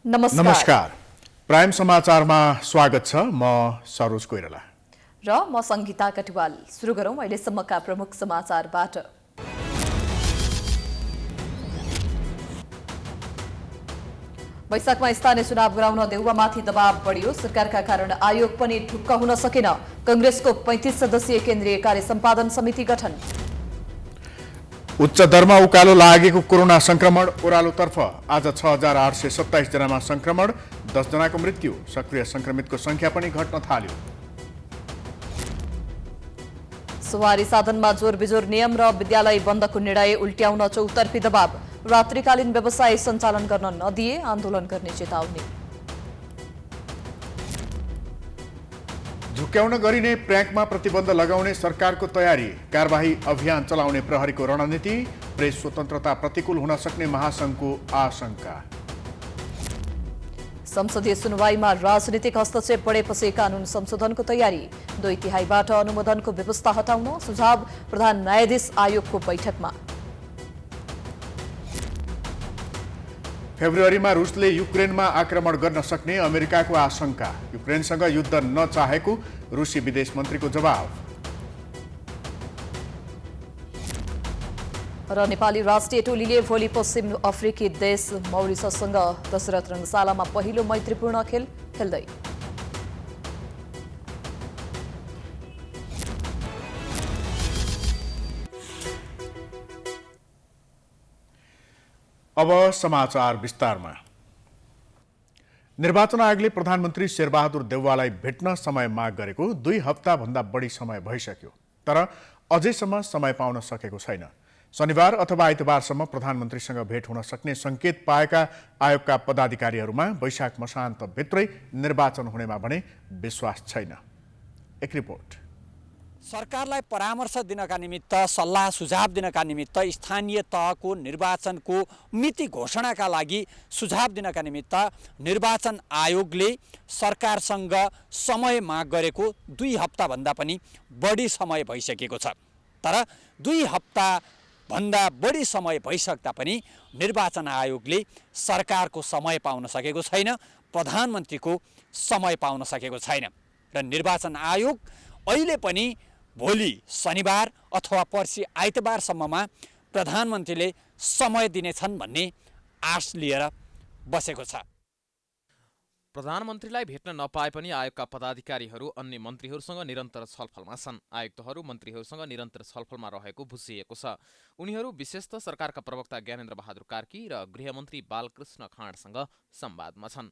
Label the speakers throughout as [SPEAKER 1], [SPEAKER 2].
[SPEAKER 1] नमस्कार। प्राइम समाचारमा स्वागत छ। म सरोज कोइराला
[SPEAKER 2] र म संगीता कटुवाल। सुरु गरौं अहिलेसम्मका प्रमुख समाचारबाट। वैशाखमा स्थानीय चुनाव गराउन देउवामाथि दबाव बढ्यो। सरकारका कारण आयोग पनि ढुक्क हुन सकेन। कांग्रेसको 35 सदस्यीय केन्द्रीय कार्य सम्पादन समिति गठन।
[SPEAKER 1] उच्च दरमा उकालो लागेको कोरोना संक्रमण ओह्रालोतर्फ आज 6,827 जनामा संक्रमण, 10 जनाको मृत्यु। सक्रिय संक्रमितको संख्या पनि घट्न थाल्यो।
[SPEAKER 2] सवारी साधनमा जोर बिजोर नियम र विद्यालय बन्दको निर्णय उल्ट्याउन चौतर्फी दबाव। रात्रिकालीन व्यवसाय सञ्चालन गर्न नदिए आन्दोलन गर्ने चेतावनी।
[SPEAKER 1] झुक्याउन गरिने प्र्याङ्कमा प्रतिबन्ध लगाउने सरकारको तयारी। कारबाही अभियान चलाउने प्रहरीको रणनीति। प्रेस स्वतन्त्रता प्रतिकूल हुन सक्ने महासंघको आशंका।
[SPEAKER 2] संसदीय सुनवाईमा राजनीतिक हस्तक्षेप बढेपछि कानून संशोधनको तयारी। 2 तिहाईबाट अनुमोदनको व्यवस्था हटाउन सुझाव प्रधान न्यायाधीश आयोगको बैठकमा।
[SPEAKER 1] फेब्रुअरीमा रुसले युक्रेनमा आक्रमण गर्न सक्ने अमेरिकाको आशंका। युक्रेनसँग युद्ध नचाहेको रुसी विदेश मन्त्रीको जवाब।
[SPEAKER 2] र नेपाली राष्ट्रिय टोलीले भोलि पश्चिम अफ्रिकी देश मौरिसससँग दशरथ रङ्गशालामा पहिलो मैत्रीपूर्ण खेल खेल्दै।
[SPEAKER 1] अब समाचार विस्तारमा। निर्वाचन आयोगले प्रधानमन्त्री शेरबहादुर देउवालाई भेट्न समय माग गरेको 2 हप्ताभन्दा बढी समय भइसक्यो, तर अझैसम्म समय पाउन सकेको छैन। शनिबार अथवा आइतबारसम्म प्रधानमन्त्रीसँग भेट हुन सक्ने संकेत पाएका आयोगका पदाधिकारीहरूमा वैशाख मसान्तभित्रै निर्वाचन हुनेमा भने विश्वास छैन। एक रिपोर्ट।
[SPEAKER 3] सरकारलाई परामर्श दिनका निमित्त, सल्लाह सुझाव दिनका निमित्त, स्थानीय तहको निर्वाचनको मिति घोषणाका लागि सुझाव दिनका निमित्त निर्वाचन आयोगले सरकारसँग समय माग गरेको 2 हप्ताभन्दा पनि बढी समय भइसकेको छ। तर 2 हप्ताभन्दा बढी समय भइसक्दा पनि निर्वाचन आयोगले सरकारको समय पाउन सकेको छैन, प्रधानमन्त्रीको समय पाउन सकेको छैन। र निर्वाचन आयोग अहिले पनि भोलि शनिबार अथवा पर्सि आइतबारसम्ममा प्रधानमन्त्रीले समय दिनेछन् भन्ने आश लिएर बसेको छ।
[SPEAKER 4] प्रधानमन्त्रीलाई भेट्न नपाए पनि आयोगका पदाधिकारीहरू अन्य मन्त्रीहरूसँग निरन्तर छलफलमा छन्। आयुक्तहरू मन्त्रीहरूसँग निरन्तर छलफलमा रहेको बुझिएको छ। उनीहरू विशेषतः सरकारका प्रवक्ता ज्ञानेन्द्र बहादुर कार्की र गृहमन्त्री बालकृष्ण खाँडसँग संवादमा छन्।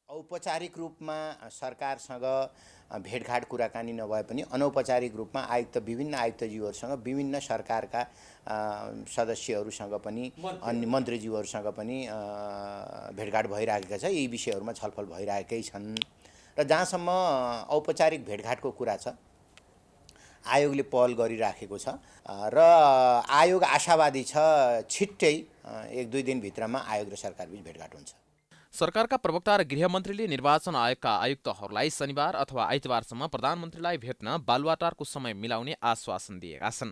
[SPEAKER 5] औपचारिक रूपमा सरकारसँग भेटघाट कुराकानी नभए पनि अनौपचारिक रूपमा विभिन्न आयुक्तज्यूहरूसँग, विभिन्न सरकारका सदस्यहरूसँग पनि, अन्य मन्त्रीज्यूहरूसँग पनि भेटघाट भइरहेका छ। यी विषयहरूमा छलफल भइरहेकै छन्। र जहाँसम्म औपचारिक भेटघाटको कुरा छ, आयोगले पहल गरिराखेको छ र आयोग आशावादी छ छिट्टै 1-2 दिनभित्रमा आयोग र सरकारबीच भेटघाट हुन्छ।
[SPEAKER 4] सरकारका प्रवक्ता र गृहमन्त्रीले निर्वाचन आयोगका आयुक्तहरूलाई शनिबार अथवा आइतबारसम्म प्रधानमन्त्रीलाई भेट्न बालुवाटारको समय मिलाउने आश्वासन दिएका छन्।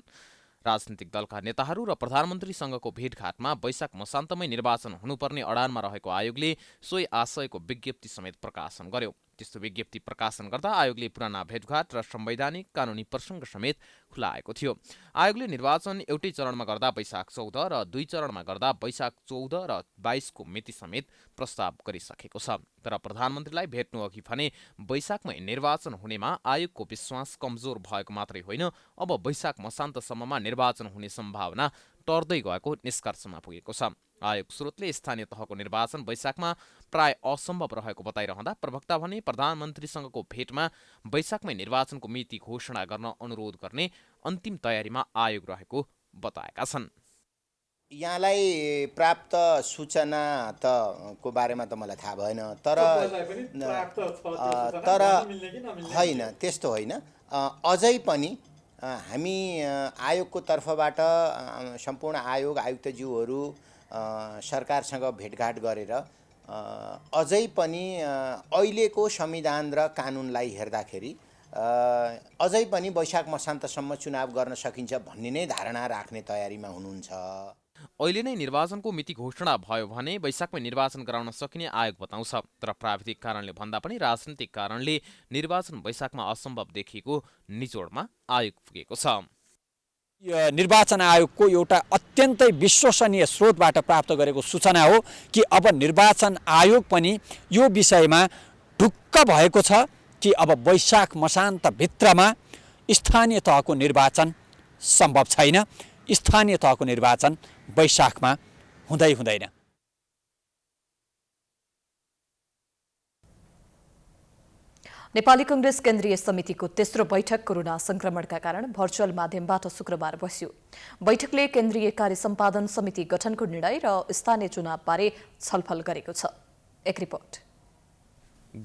[SPEAKER 4] राजनीतिक दलका नेताहरू र प्रधानमन्त्रीसँगको भेटघाटमा वैशाख मसान्तमै निर्वाचन हुनुपर्ने अडानमा रहेको आयोगले सोही आशयको विज्ञप्ति समेत प्रकाशन गर्यो। त्यस्तो विज्ञप्ति प्रकाशन गर्दा आयोगले पुराना भेटघाट र संवैधानिक कानुनी प्रसङ्ग समेत खुलाएको थियो। आयोगले निर्वाचन एउटै चरणमा गर्दा वैशाख 14 र 2 चरणमा गर्दा वैशाख 14 र 22 को मिति समेत प्रस्ताव गरिसकेको छ। तर प्रधानमन्त्रीलाई भेट्नु अघि भने वैशाखमै निर्वाचन हुनेमा आयोगको विश्वास कमजोर भएको मात्रै होइन, अब वैशाख मसान्तसम्ममा निर्वाचन हुने सम्भावना टर्दै गएको निष्कर्षमा पुगेको छ। आयोग स्रोतले स्थानीय तहको निर्वाचन वैशाखमा प्राय असम्भव रहेको बताइरहँदा प्रवक्ता भने प्रधानमन्त्रीसँगको भेटमा वैशाखमै निर्वाचनको मिति घोषणा गर्न अनुरोध गर्ने अन्तिम तयारीमा आयोग रहेको बताएका छन्।
[SPEAKER 5] यहाँलाई प्राप्त सूचना को बारेमा त मलाई थाहा भएन, तर होइन, त्यस्तो होइन। अझै पनि हामी आयोगको तर्फबाट सम्पूर्ण आयोग आयुक्तज्यूहरू सरकारसँग भेटघाट गरेर अझै पनि अहिलेको संविधान र कानुनलाई हेर्दाखेरि अझै पनि वैशाख मसान्तसम्म चुनाव गर्न सकिन्छ भन्ने नै धारणा राख्ने तयारीमा हुनुहुन्छ।
[SPEAKER 4] अहिले नै निर्वाचनको मिति घोषणा भयो भने वैशाखमै निर्वाचन गराउन सकिने आयोग बताउँछ। तर प्राविधिक कारणले भन्दा पनि राजनीतिक कारणले निर्वाचन वैशाखमा असम्भव देखिएको निचोडमा आयोग पुगेको छ।
[SPEAKER 3] निर्वाचन आयोगको एउटा अत्यन्तै विश्वसनीय स्रोतबाट प्राप्त गरेको सूचना हो कि अब निर्वाचन आयोग पनि यो विषयमा ढुक्क भएको छ कि अब वैशाख मसान्तभित्रमा स्थानीय तहको निर्वाचन सम्भव छैन। स्थानीय तहको निर्वाचन वैशाखमा हुँदैन।
[SPEAKER 2] नेपाली कांग्रेस केन्द्रीय समितिको तेस्रो बैठक कोरोना संक्रमणका कारण भर्चुअल माध्यमबाट शुक्रबार बस्यो। बैठकले केन्द्रीय कार्य सम्पादन समिति गठनको निर्णय र स्थानीय चुनावबारे छलफल गरेको छ। एक रिपोर्ट।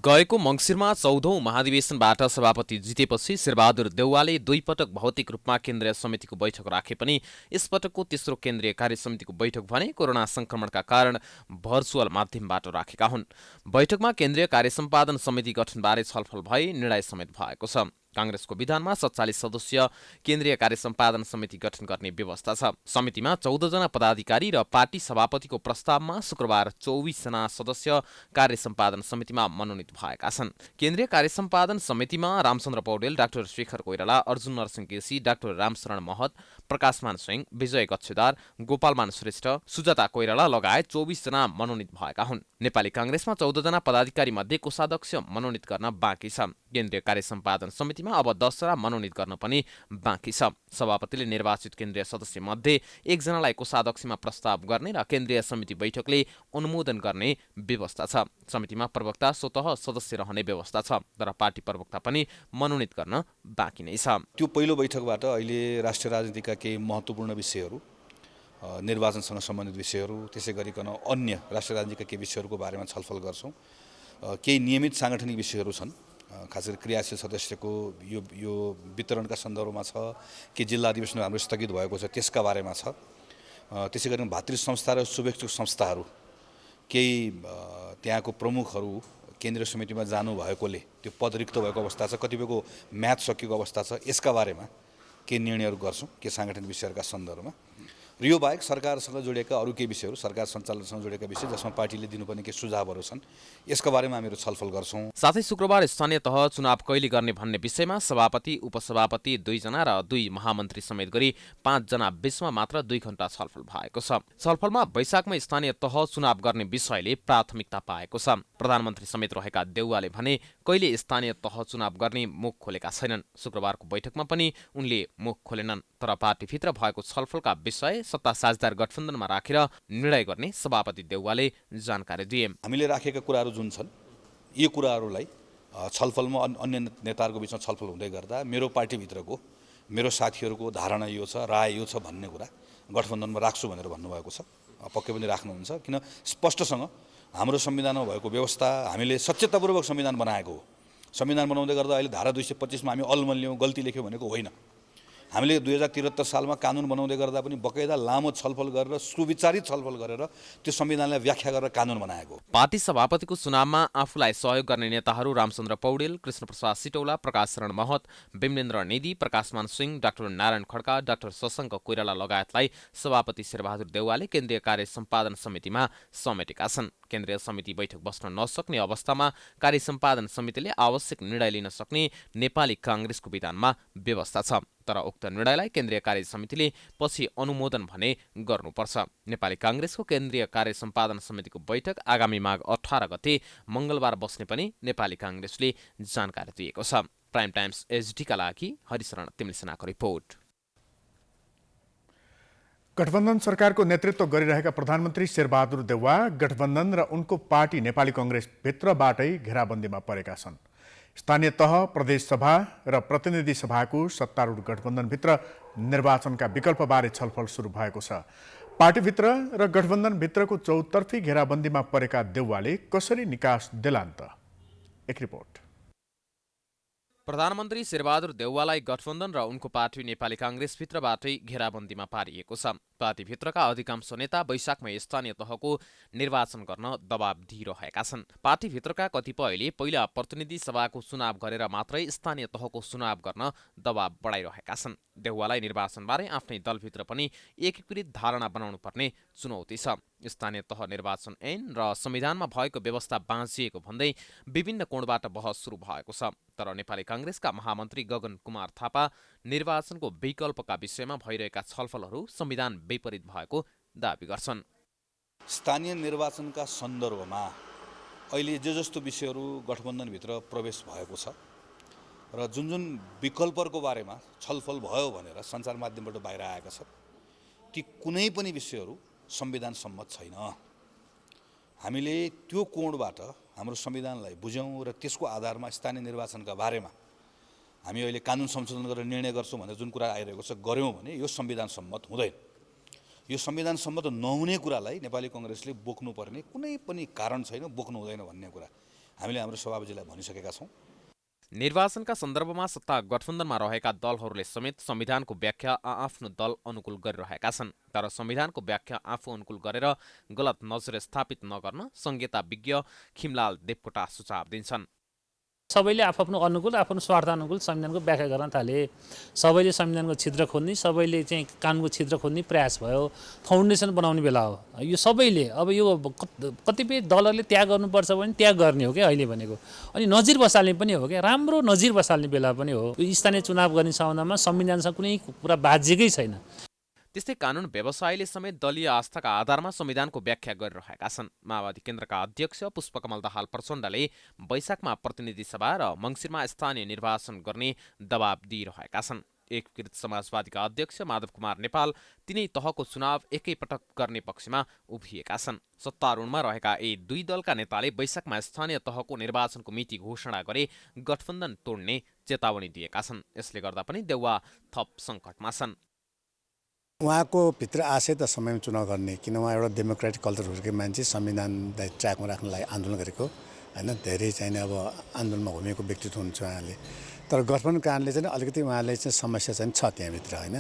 [SPEAKER 4] गएको मङ्सिरमा 14औं महाधिवेशनबाट सभापति जितेपछि शेरबहादुर देउवाले 2 पटक भौतिक रूपमा केन्द्रीय समितिको बैठक राखे पनि यसपटकको तेस्रो केन्द्रीय कार्य समितिको बैठक भने कोरोना संक्रमणका कारण भर्चुअल माध्यमबाट राखेका हुन्। बैठकमा केन्द्रीय कार्य सम्पादन समिति गठनबारे छलफल भई निर्णय समेत भएको छ। कांग्रेसको विधानमा 47 सदस्यीय केन्द्रीय कार्य सम्पादन समिति गठन गर्ने व्यवस्था छ। समितिमा 14 जना पदाधिकारी र पार्टी सभापतिको प्रस्तावमा शुक्रबार 24 जना सदस्य कार्य सम्पादन समितिमा मनोनित भएका छन्। केन्द्रीय कार्य सम्पादन समितिमा रामचन्द्र पौडेल, डाक्टर शेखर कोइराला, अर्जुन नरसिंह केसी, डाक्टर रामशरण महत, प्रकाशमान सिंह, विजय गच्छेदार, गोपालमान श्रेष्ठ, सुजाता कोइराला लगायत 24 जना मनोनित भएका हुन्। नेपाली कांग्रेसमा 14 जना पदाधिकारी मध्ये कोषाध्यक्ष मनोनित गर्न बाँकी छ। केन्द्रीय कार्य सम्पादन समितिमा अब 10 जना मनोनित गर्न पनि बाँकी छ। सभापतिले निर्वाचित केन्द्रीय सदस्य मध्ये 1 जनालाई कोषाध्यक्षमा प्रस्ताव गर्ने र केन्द्रीय समिति बैठकले अनुमोदन गर्ने व्यवस्था छ। समितिमा प्रवक्ता स्वतः सदस्य रहने व्यवस्था छ, तर पार्टी प्रवक्ता पनि मनोनित गर्न बाँकी नै छ।
[SPEAKER 6] त्यो पहिलो बैठकबाट अहिले राष्ट्रिय राजनीतिका केही महत्त्वपूर्ण विषयहरू, निर्वाचनसँग सम्बन्धित विषयहरू, त्यसै गरिकन अन्य राष्ट्रिय राजनीतिका केही विषयहरूको बारेमा छलफल गर्छौँ। केही नियमित साङ्गठनिक विषयहरू छन्, खास गरी क्रियाशील सदस्यको यो वितरणका सन्दर्भमा छ कि जिल्ला अधिवेशन हाम्रो स्थगित भएको छ त्यसका बारेमा छ। त्यसै गरी भातृ संस्था र शुभेच्छुक संस्थाहरू केही त्यहाँको प्रमुखहरू केन्द्रीय समितिमा जानुभएकोले त्यो पद रिक्त भएको अवस्था छ, कतिपयको म्याद सकिएको अवस्था छ। यसका बारेमा केही निर्णयहरू गर्छौँ के साङ्गठनिक विषयहरूका सन्दर्भमा। र यो बाहेक सरकारसँग जोडिएका अरू केही विषयहरू, सरकार सञ्चालनसँग जोडिएका विषय जसमा पार्टीले दिनुपर्ने केही सुझावहरू छन्, यसका बारेमा हामीहरू छलफल गर्छौँ।
[SPEAKER 4] साथै शुक्रबार स्थानीय तह चुनाव कहिले गर्ने भन्ने विषयमा सभापति, उपसभापति 2 जना र 2 महामन्त्री समेत गरी 5 जना बीचमा मात्र 2 घण्टा छलफल भएको छ। छलफलमा वैशाखमा स्थानीय तह चुनाव गर्ने विषयले प्राथमिकता पाएको छ। प्रधानमन्त्री समेत रहेका देउवाले भने कहिले स्थानीय तह चुनाव गर्ने मुख खोलेका छैनन्। शुक्रबारको बैठकमा पनि उनले मुख खोलेनन्, तर पार्टीभित्र भएको छलफलका विषय सत्ता साझेदार गठबन्धनमा राखेर निर्णय गर्ने सभापति देउवाले जानकारी दिए।
[SPEAKER 6] हामीले राखेका कुराहरू जुन छन्, यी कुराहरूलाई छलफलमा अन्य नेताहरूको बिचमा छलफल हुँदै गर्दा मेरो पार्टीभित्रको मेरो साथीहरूको धारणा यो छ, राय यो छ भन्ने कुरा गठबन्धनमा राख्छु भनेर भन्नुभएको छ। पक्कै पनि राख्नुहुन्छ, किन स्पष्टसँग हाम्रो संविधानमा भएको व्यवस्था हामीले सचेततापूर्वक संविधान बनाएको हो। संविधान बनाउँदै गर्दा अहिले धारा 225 मा हामी अलमल्यौँ, गल्ती लेख्यौँ भनेको होइन। हामीले 2073 सालमा कानुन बनाउँदै गर्दा पनि बकैदा लामो छलफल गरेर सुविचारित छलफल गरेर त्यो संविधानलाई व्याख्या गरेर कानुन बनाएको।
[SPEAKER 4] पार्टी सभापतिको चुनावमा आफूलाई सहयोग गर्ने नेताहरू रामचन्द्र पौडेल, कृष्णप्रसाद सिटौला, प्रकाशरण महत, विमलेन्द्र निधि, प्रकाशमान सिंह, डाक्टर नारायण खड्का, डाक्टर शशाङ्क कोइराला लगायतलाई सभापति शेरबहादुर देउवाले केन्द्रीय कार्य सम्पादन समितिमा समेटेका छन्। केन्द्रीय समिति बैठक बस्न नसक्ने अवस्थामा कार्य सम्पादन समितिले आवश्यक निर्णय लिन सक्ने नेपाली कांग्रेसको विधानमा व्यवस्था छ, तर उक्त निर्णयलाई केन्द्रीय कार्य समितिले पछि अनुमोदन भने गर्नुपर्छ। नेपाली कांग्रेसको केन्द्रीय कार्य सम्पादन समितिको बैठक आगामी माघ 18 गते मंगलबार बस्ने पनि नेपाली कांग्रेसले जानकारी दिएको छ। प्राइम टाइम्स एचडीका लागि हरिशरण तिमलिसेनाको रिपोर्ट।
[SPEAKER 1] गठबन्धन सरकारको नेतृत्व गरिरहेका प्रधानमन्त्री शेरबहादुर देउवा गठबन्धन र उनको पार्टी नेपाली कांग्रेस भित्रबाटै घेराबन्दीमा परेका छन्। स्थानीय तह, प्रदेश सभा र प्रतिनिधि सभाको सत्तारूढ गठबन्धनभित्र निर्वाचनका विकल्पबारे छलफल सुरु भएको छ। पार्टीभित्र र गठबन्धनभित्रको चौतर्फी घेराबन्दीमा परेका देउवाले कसरी निकास देलान् त? एक रिपोर्ट।
[SPEAKER 4] प्रधानमन्त्री शेरबहादुर देउवालाई गठबन्धन र उनको पार्टी नेपाली काङ्ग्रेसभित्रबाटै घेराबन्दीमा पारिएको छ। पार्टीभित्रका अधिकांश नेता वैशाखमा स्थानीय तहको निर्वाचन गर्न दबाब दिइरहेका छन्। पार्टीभित्रका कतिपयले पहिला प्रतिनिधि सभाको चुनाव गरेर मात्रै स्थानीय तहको चुनाव गर्न दबाब बढाइरहेका छन्। देउवालाई निर्वाचनबारे आफ्नै दलभित्र पनि एकीकृत धारणा बनाउनु पर्ने चुनौती छ। स्थानीय तह निर्वाचन ऐन र संविधानमा भएको व्यवस्था बाँचिएको भन्दै विभिन्न कोणबाट बहस सुरु भएको छ। तर नेपाली काङ्ग्रेसका महामन्त्री गगन कुमार थापा निर्वाचनको विकल्पका विषयमा भइरहेका छलफलहरू संविधान विपरीत भएको दावी गर्छन्।
[SPEAKER 6] स्थानीय निर्वाचनका सन्दर्भमा अहिले जे जस्तो विषयहरू गठबन्धनभित्र प्रवेश भएको छ र जुन जुन विकल्पहरूको बारेमा छलफल भयो भनेर सञ्चार माध्यमबाट बाहिर आएका छन्, ती कुनै पनि विषयहरू संविधान सम्मत छैन। हामीले त्यो कोणबाट हाम्रो संविधानलाई बुझ्यौँ र त्यसको आधारमा स्थानीय निर्वाचनका बारेमा हामी अहिले कानुन संशोधन गरेर निर्णय गर्छौँ भनेर जुन कुरा आइरहेको छ गऱ्यौँ भने यो संविधान सम्मत हुँदैन। यो संविधान सम्मत नहुने कुरालाई नेपाली काङ्ग्रेसले बोक्नुपर्ने कुनै पनि कारण छैन, बोक्नु हुँदैन भन्ने कुरा हामीले हाम्रो सभापतिलाई भनिसकेका छौँ।
[SPEAKER 4] निर्वाचनका सन्दर्भमा सत्ता गठबन्धनमा रहेका दलहरूले समेत संविधानको व्याख्या आआफ्नो दल अनुकूल गरिरहेका छन्। तर संविधानको व्याख्या आफू अनुकूल गरेर गलत नजर स्थापित नगर्न संहिता विज्ञ खिमलाल देवकोटा सुझाव दिन्छन्।
[SPEAKER 7] सबैले आफ्नो अनुकूल आफ्नो स्वार्थ अनुकूल संविधानको व्याख्या गर्न थाले। सबैले संविधानको छिद्र खोज्ने, सबैले चाहिँ कानुनको छिद्र खोज्ने प्रयास भयो। फाउन्डेसन बनाउने बेला हो यो सबैले। अब यो कतिपय दलहरूले त्याग गर्नुपर्छ भने त्याग गर्ने हो क्या अहिले भनेको। अनि नजिर बसाल्ने पनि हो क्या, राम्रो नजिर बसाल्ने बेला पनि हो। यो स्थानीय चुनाव गर्ने सम्बन्धमा संविधानसँग कुनै कुरा बाजिएकै छैन।
[SPEAKER 4] त्यस्तै कानुन व्यवसायले समेत दलीय आस्थाका आधारमा संविधानको व्याख्या गरिरहेका छन्। माओवादी केन्द्रका अध्यक्ष पुष्पकमल दाहाल प्रचण्डले वैशाखमा प्रतिनिधि सभा र मङ्सिरमा स्थानीय निर्वाचन गर्ने दबाब दिइरहेका छन्। एकीकृत समाजवादीका अध्यक्ष माधव कुमार नेपाल तिनै तहको चुनाव एकैपटक गर्ने पक्षमा उभिएका छन्। सत्तारूढमा रहेका यी दुई दलका नेताले वैशाखमा स्थानीय तहको निर्वाचनको मिति घोषणा गरे गठबन्धन तोड्ने चेतावनी दिएका छन्। यसले गर्दा पनि देउवा थप सङ्कटमा छन्।
[SPEAKER 8] उहाँको भित्र आशय त समयमा चुनाव गर्ने, किन उहाँ एउटा डेमोक्रेटिक कल्चर हुर्केको मान्छे, संविधानलाई ट्र्याकमा राख्न लागि आन्दोलन गरेको होइन, धेरै चाहिने अब आन्दोलनमा घुमेको व्यक्तित्व हुन्छ उहाँले। तर गठबन्धन कारणले चाहिँ अलिकति उहाँले चाहिँ समस्या चाहिँ छ त्यहाँभित्र होइन।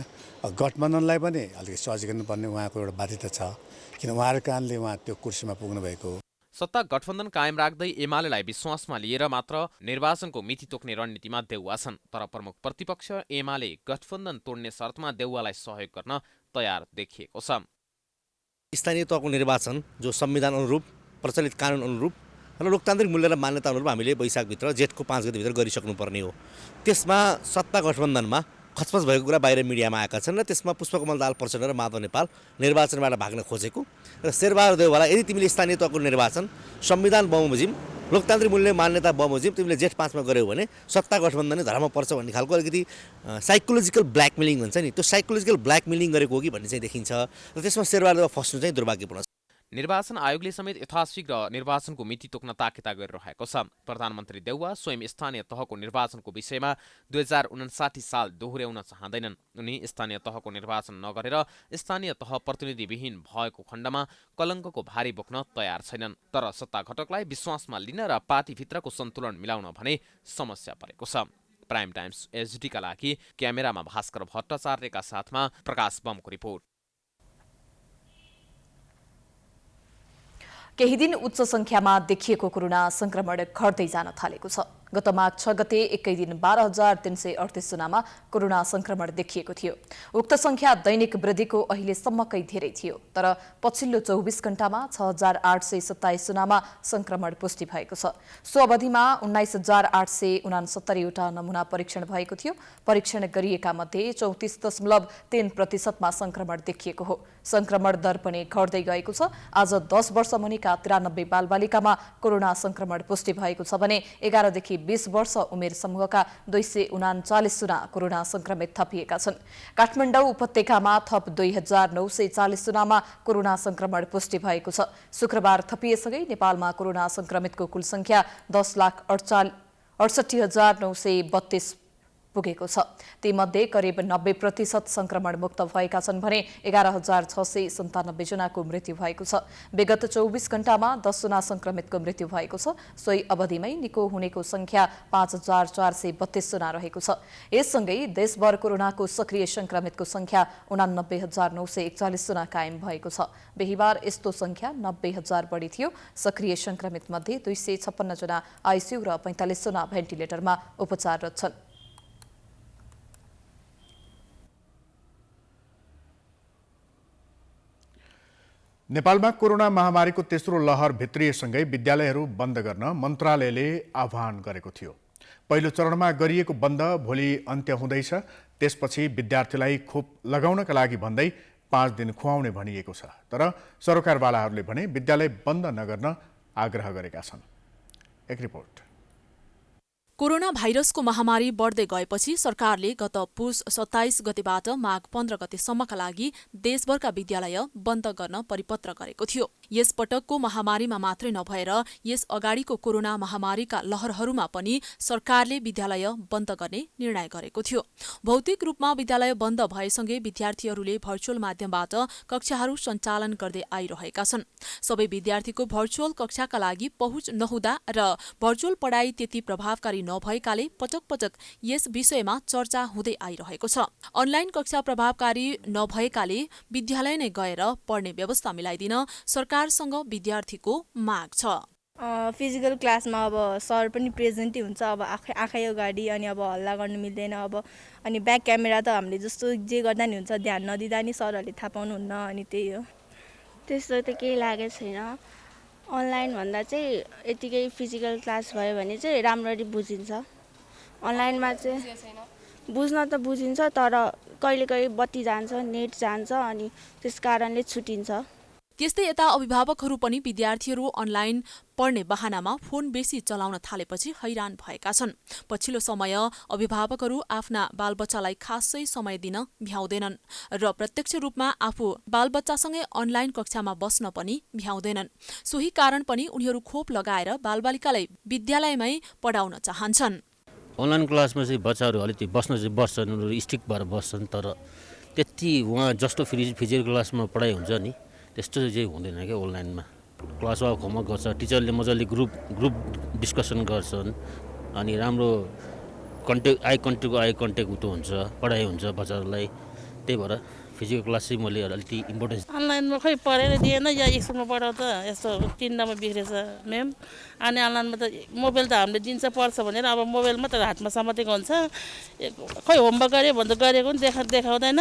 [SPEAKER 8] गठबन्धनलाई पनि अलिकति सजिलो गर्नुपर्ने उहाँको एउटा बाध्यता छ, किन उहाँहरूको कारणले उहाँ त्यो कुर्सीमा पुग्नु भएको।
[SPEAKER 4] सत्ता गठबन्धन कायम राख्दै एमालेलाई विश्वासमा लिएर मात्र निर्वाचनको मिति तोक्ने रणनीतिमा देउवा छन्। तर प्रमुख प्रतिपक्ष एमाले गठबन्धन तोड्ने शर्तमा देउवालाई सहयोग गर्न तयार देखिएको छ।
[SPEAKER 9] स्थानीय तहको निर्वाचन जो संविधान अनुरूप, प्रचलित कानुन अनुरूप र लोकतान्त्रिक मूल्य र मान्यता अनुरूप हामीले वैशाखभित्र जेठको 5 गतेभित्र गरिसक्नुपर्ने हो। त्यसमा सत्ता गठबन्धनमा खचपच भएको कुरा बाहिर मिडियामा आएका छन् र त्यसमा पुष्पकमल दाहाल प्रचण्ड र माधव नेपाल निर्वाचनबाट भाग्न खोजेको र शेरबहादुर देउवालाई यदि तिमीले स्थानीय तहको निर्वाचन संविधान बमोजिम, लोकतान्त्रिक मूल्य मान्यता बमोजिम तिमीले जेठ 5मा गऱ्यौ भने सत्ता गठबन्धन धर्म पर्छ भन्ने खालको अलिकति साइकोलोजिकल ब्ल्याकमेलिङ भन्छ नि, त्यो साइकोलोजिकल ब्ल्याकमेलिङ गरेको हो कि भन्ने चाहिँ देखिन्छ र त्यसमा शेरबहादुर देउवा फस्नु चाहिँ दुर्भाग्यपूर्ण छ।
[SPEAKER 4] निर्वाचन आयोगले समेत यथाशीघ्र निर्वाचनको मिति तोक्न ताकेता गरिरहेको छ। प्रधानमन्त्री देउवा स्वयं स्थानीय तहको निर्वाचनको विषयमा 2059 साल दोहोर्याउन चाहँदैनन्। उनी स्थानीय तहको निर्वाचन नगरेर स्थानीय तह प्रतिनिधिविहीन भएको खण्डमा कलङ्कको भारी बोक्न तयार छैनन्। तर सत्ता घटकलाई विश्वासमा लिन र पार्टीभित्रको सन्तुलन मिलाउन भने समस्या परेको छ। प्राइम टाइम्स एचडीका लागि क्यामेरामा भास्कर भट्टाचार्यका साथमा प्रकाश बमको रिपोर्ट।
[SPEAKER 2] केही दिन उच्च संख्यामा देखिएको कोरोना संक्रमण घट्दै जान थालेको छ। गत माघ 6 गते एकै दिन 12,338 जनामा कोरोना संक्रमण देखिएको थियो। उक्त संख्या दैनिक वृद्धिको अहिलेसम्मकै धेरै थियो। तर पछिल्लो 24 घण्टामा 6,827 जनामा संक्रमण पुष्टि भएको छ। सो अवधिमा 19,869 वटा नमुना परीक्षण भएको थियो। परीक्षण गरिएका मध्ये 34.3% संक्रमण देखिएको हो। संक्रमण दर पनि घट्दै गएको छ। आज 10 वर्ष मुनिका 93 बालबालिकामा कोरोना संक्रमण पुष्टि भएको छ भने 11 देखि 20 वर्ष उमेर समूहका 239 जना कोरोना संक्रमित थपिएका छन्। काठमाडौँ उपत्यकामा थप 2,940 जनामा कोरोना संक्रमण पुष्टि भएको छ। शुक्रबार थपिएसँगै नेपालमा कोरोना संक्रमितको कुल संख्या 10,68,932 पुगेको छ। तीमध्ये करिब 90% संक्रमण मुक्त भएका छन् भने 11,697 जनाको मृत्यु भएको छ। विगत 24 घण्टामा 10 जना संक्रमितको मृत्यु भएको छ। सोही अवधिमै निको हुनेको संख्या 5,432 जना रहेको छ। यससँगै देशभर कोरोनाको सक्रिय संक्रमितको संख्या 89,941 जना कायम भएको छ। बिहीबार यस्तो संख्या 90,000 बढी थियो। सक्रिय संक्रमित मध्ये 256 जना आइसियु र 45 जना भेन्टिलेटरमा उपचाररत छन्।
[SPEAKER 1] नेपालमा कोरोना महामारीको तेस्रो लहर भित्रिएसँगै विद्यालयहरू बन्द गर्न मन्त्रालयले आह्वान गरेको थियो। पहिलो चरणमा गरिएको बन्द भोलि अन्त्य हुँदैछ। त्यसपछि विद्यार्थीलाई खोप लगाउनका लागि भन्दै 5 दिन खुवाउने भनिएको छ। तर सरकारवालाहरूले भने विद्यालय बन्द नगर्न आग्रह गरेका छन्। एक रिपोर्ट।
[SPEAKER 10] कोरोना भाइरसको महामारी बढ्दै गएपछि सरकारले गत पुस 27 गतेबाट माघ 15 गतेसम्मका लागि देशभरका विद्यालय बन्द गर्न परिपत्र गरेको थियो। यस पटकको महामारीमा मात्रै नभएर यस अगाडिको कोरोना महामारीका लहरहरूमा पनि सरकारले विद्यालय बन्द गर्ने निर्णय गरेको थियो। भौतिक रूपमा विद्यालय बन्द भएसँगै विद्यार्थीहरूले भर्चुअल माध्यमबाट कक्षाहरू सञ्चालन गर्दै आइरहेका छन्। सबै विद्यार्थीको भर्चुअल कक्षाका लागि पहुँच नहुँदा र भर्चुअल पढाइ त्यति प्रभावकारी नभएकाले पटक पटक यस विषयमा चर्चा हुँदै आइरहेको छ। अनलाइन कक्षा प्रभावकारी नभएकाले विद्यालय नै गएर पढ्ने व्यवस्था मिलाइदिन सरकारसँग विद्यार्थीको माग छ।
[SPEAKER 11] फिजिकल क्लासमा अब सर पनि प्रेजेन्टै हुन्छ, अब आँखै अगाडि, अनि अब हल्ला गर्नु मिल्दैन। अब अनि ब्याक क्यामेरा त हामीले जस्तो जे गर्दा नि हुन्छ, ध्यान नदिँदा नि सरहरूले थाहा पाउनुहुन्न। अनि त्यही हो।
[SPEAKER 12] त्यस्तो त केही लागेको छैन। अनलाइन भन्दा चाहिँ यतिकै फिजिकल क्लास भयो भने चाहिँ राम्ररी बुझिन्छ। अनलाइनमा चाहिँ बुझ्न त बुझिन्छ, तर कहिले कहिले बत्ती जान्छ, नेट जान्छ, अनि त्यस कारणले छुटिन्छ।
[SPEAKER 10] त्यस्तै यता अभिभावकहरू पनि विद्यार्थीहरू अनलाइन पढ्ने बहानामा फोन बेसी चलाउन थालेपछि हैरान भएका छन्। पछिल्लो समय अभिभावकहरू आफ्ना बालबच्चालाई खासै समय दिन भ्याउँदैनन् र प्रत्यक्ष रूपमा आफू बालबच्चासँगै अनलाइन कक्षामा बस्न पनि भ्याउँदैनन्। सोही कारण पनि उनीहरू खोप लगाएर बालबालिकालाई विद्यालयमै पढाउन चाहन्छन्।
[SPEAKER 13] अनलाइन क्लासमा चाहिँ बच्चाहरू अलिकति बस्छन्, उनीहरू स्ट्रिक्ट भएर बस्छन्, तर त्यति उहाँ जस्तो फिजिकल क्लासमा पढाइ हुन्छ नि त्यस्तो चाहिँ हुँदैन क्या। अनलाइनमा क्लासमा होमवर्क गर्छ, टिचरले मजाले ग्रुप डिस्कसन गर्छन्, अनि राम्रो आई कन्ट्याक्ट उतो हुन्छ, पढाइ हुन्छ बच्चाहरूलाई। त्यही भएर फिजिकल क्लास चाहिँ मैले अलिकति इम्पोर्टेन्स।
[SPEAKER 14] अनलाइनमा खोइ पढेर दिएन या स्कुलमा पढाउँदा यस्तो तिनवटामा बिग्रेछ म्याम। अनि अनलाइनमा त मोबाइल त हामीले दिन्छ पढ्छ भनेर, अब मोबाइलमा त हातमा समातेको हुन्छ, खोइ होमवर्क गऱ्यो भने त गरेको पनि देखाउँदैन।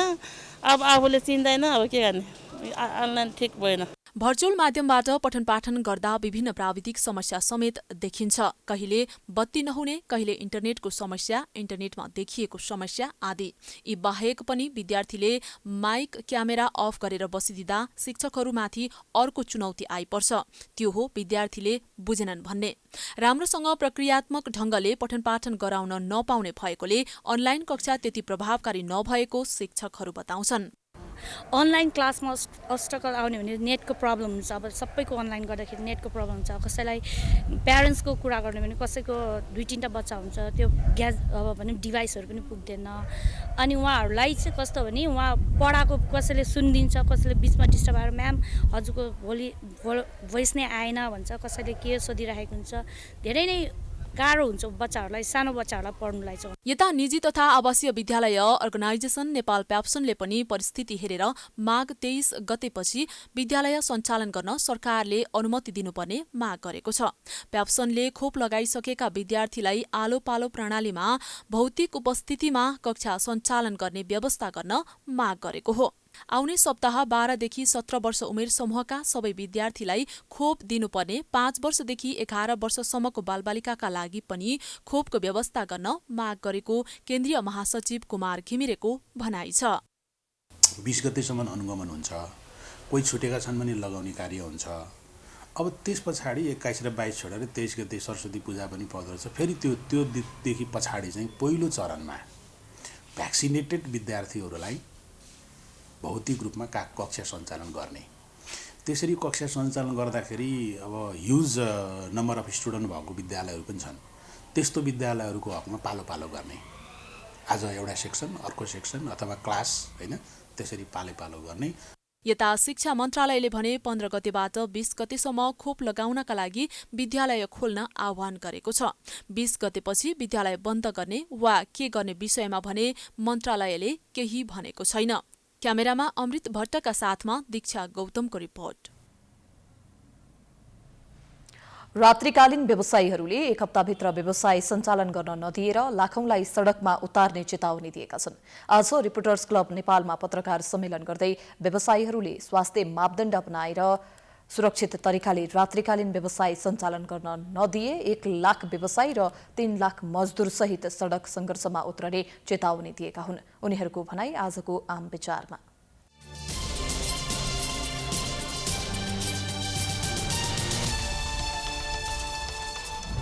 [SPEAKER 14] अब आफूले चिन्दैन, अब के गर्ने। अनलाइन ठिक भएन।
[SPEAKER 10] भर्चुअल माध्यमबाट पठन पाठन गर्दा विभिन्न प्राविधिक समस्या समेत देखिन्छ। कहिले बत्ती नहुने, कहिले इन्टरनेटको समस्या, इन्टरनेटमा देखिएको समस्या आदि। यी बाहेक पनि विद्यार्थीले माइक क्यामेरा अफ गरेर बसिदिँदा शिक्षकहरूमाथि अर्को चुनौती आइपर्छ। त्यो हो विद्यार्थीले बुझेनन् भन्ने। राम्रोसँग प्रक्रियात्मक ढंगले पठन पाठन गराउन नपाउने भएकोले अनलाइन कक्षा त्यति प्रभावकारी नभएको शिक्षकहरू बताउँछन्।
[SPEAKER 15] अनलाइन क्लासमा अस्ट्रगल आउने भने नेटको प्रब्लम हुन्छ। अब सबैको अनलाइन गर्दाखेरि नेटको प्रब्लम हुन्छ। कसैलाई प्यारेन्ट्सको कुरा गर्ने भने कसैको 2-3टा बच्चा हुन्छ, त्यो अब भने डिभाइसहरू पनि पुग्दैन। अनि उहाँहरूलाई चाहिँ कस्तो भने उहाँ पढाएको कसैले सुनिदिन्छ, कसैले बिचमा डिस्टर्ब भएर म्याम हजुरको भोलि भोइस नै आएन भन्छ, कसैले के सोधिरहेको हुन्छ। धेरै नै गाह्रो हुन्छ बच्चाहरूलाई, सानो बच्चाहरूलाई पढ्नुलाई चाहिँ।
[SPEAKER 10] यता निजी तथा आवासीय विद्यालय अर्गनाइजेसन नेपाल प्याप्सनले पनि परिस्थिति हेरेर माघ 23 गतेपछि विद्यालय सञ्चालन गर्न सरकारले अनुमति दिनुपर्ने माग गरेको छ। प्याप्सनले खोप लगाइसकेका विद्यार्थीलाई आलो पालो प्रणालीमा भौतिक उपस्थितिमा कक्षा सञ्चालन गर्ने व्यवस्था गर्न माग गरेको हो। आउने सप्ताह 12 देखि 17 वर्ष उमेर समूहका सबै विद्यार्थीलाई खोप दिनुपर्ने, 5 वर्षदेखि 11 वर्षसम्मको बालबालिकाका लागि पनि खोपको व्यवस्था गर्न माग गरेको केन्द्रीय महासचिव कुमार घिमिरेको भनाइ छ।
[SPEAKER 16] 20 गतेसम्म अनुगमन हुन्छ, कोही छुटेका छन् भने लगाउने कार्य हुन्छ। अब त्यस पछाडि 21 र 22 छोडेर 23 गते सरस्वती पूजा पनि पर्दो रहेछ। फेरि त्योदेखि पछाडि चाहिँ पहिलो चरणमा भ्याक्सिनेटेड विद्यार्थीहरूलाई भौतिक रूपमा कक्षा सञ्चालन गर्ने। त्यसरी कक्षा सञ्चालन गर्दाखेरि अब ह्युज नम्बर अफ स्टुडेन्ट भएको विद्यालयहरू पनि छन्। त्यस्तो विद्यालयहरूको हकमा पालो पालो गर्ने आज एउटा सेक्सन अर्को सेक्सन अथवा क्लास होइन त्यसरी पालो गर्ने।
[SPEAKER 10] यता शिक्षा मन्त्रालयले भने 15 गतेबाट 20 गतेसम्म खोप लगाउनका लागि विद्यालय खोल्न आह्वान गरेको छ। 20 गतेपछि विद्यालय बन्द गर्ने वा के गर्ने विषयमा भने मन्त्रालयले केही भनेको छैन। क्यामेरामा अमृत भट्टका साथमा दीक्षा गौतमको रिपोर्ट।
[SPEAKER 2] रात्रिकालीन व्यवसायीहरूले एक हप्ताभित्र व्यवसाय सञ्चालन गर्न नदिएर लाखौंलाई सडकमा उतार्ने चेतावनी दिएका छन्। आज रिपोर्टर्स क्लब नेपालमा पत्रकार सम्मेलन गर्दै व्यवसायीहरूले स्वास्थ्य मापदण्ड अपनाएर सुरक्षित तरिकाले रात्रिकालीन व्यवसाय सञ्चालन गर्न नदिए 1 लाख व्यवसायी र 3 लाख मजदुर सहित सडक संघर्षमा उत्रने चेतावनी दिएका हुन्। उनीहरूको भनाई आजको आम विचारमा।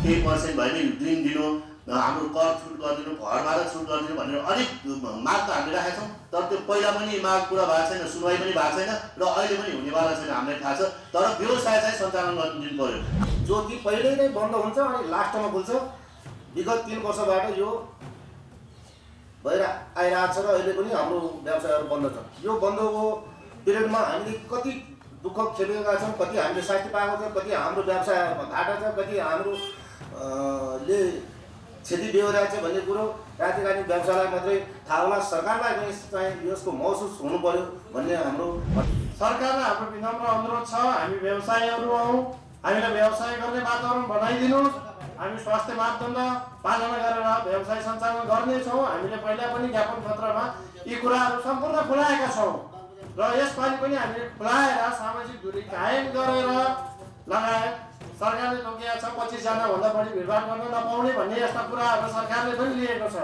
[SPEAKER 17] केही पर्सेन्ट भए पनि ऋण दिनु, हाम्रो कर छुट गरिदिनु, घरबाट छुट गरिदिनु भनेर अनेक माग त हामीले राखेका छौँ। तर त्यो पहिला पनि माग पुरा भएको छैन, सुनवाई पनि भएको छैन र अहिले पनि हुनेवाला छैन, हामीलाई थाहा छ। तर व्यवसाय चाहिँ सञ्चालन गर्न दिनु पर्यो,
[SPEAKER 18] जो कि पहिल्यै नै बन्द हुन्छ अनि लास्टमा खुल्छ। विगत 3 वर्षबाट यो भएर आइरहेको छ र अहिले पनि हाम्रो व्यवसायहरू बन्द छ। यो बन्दको पिरियडमा हामीले कति दुःख खेपेका छौँ, कति हामीले शास्ति पाएको छ, कति हाम्रो व्यवसायमा घाटा छ, कति हाम्रो ले क्षति बेहोरेको छ भन्ने कुरो रातिकालीन व्यवसायलाई मात्रै थाहा होला। सरकारलाई पनि चाहिँ यसको महसुस हुनु पर्यो भन्ने हाम्रो
[SPEAKER 19] सरकारलाई हाम्रो विनम्र अनुरोध छ। हामी व्यवसायीहरू हौँ, हामीलाई व्यवसाय गर्ने वातावरण बनाइदिनुहोस्। हामी स्वास्थ्य मापदण्ड पालना गरेर व्यवसाय सञ्चालन गर्नेछौँ। हामीले पहिला पनि ज्ञापन पत्रमा यी कुराहरू सम्पूर्ण खुलाएका छौँ र यसपालि पनि हामीले खुलाएर सामाजिक दूरी कायम गरेर लगायत सरकारले तोकेको छ 25 जना भन्दा बढी भिडभाड गर्न नपाउने भन्ने यस्ता कुराहरू सरकारले पनि लिएको छ।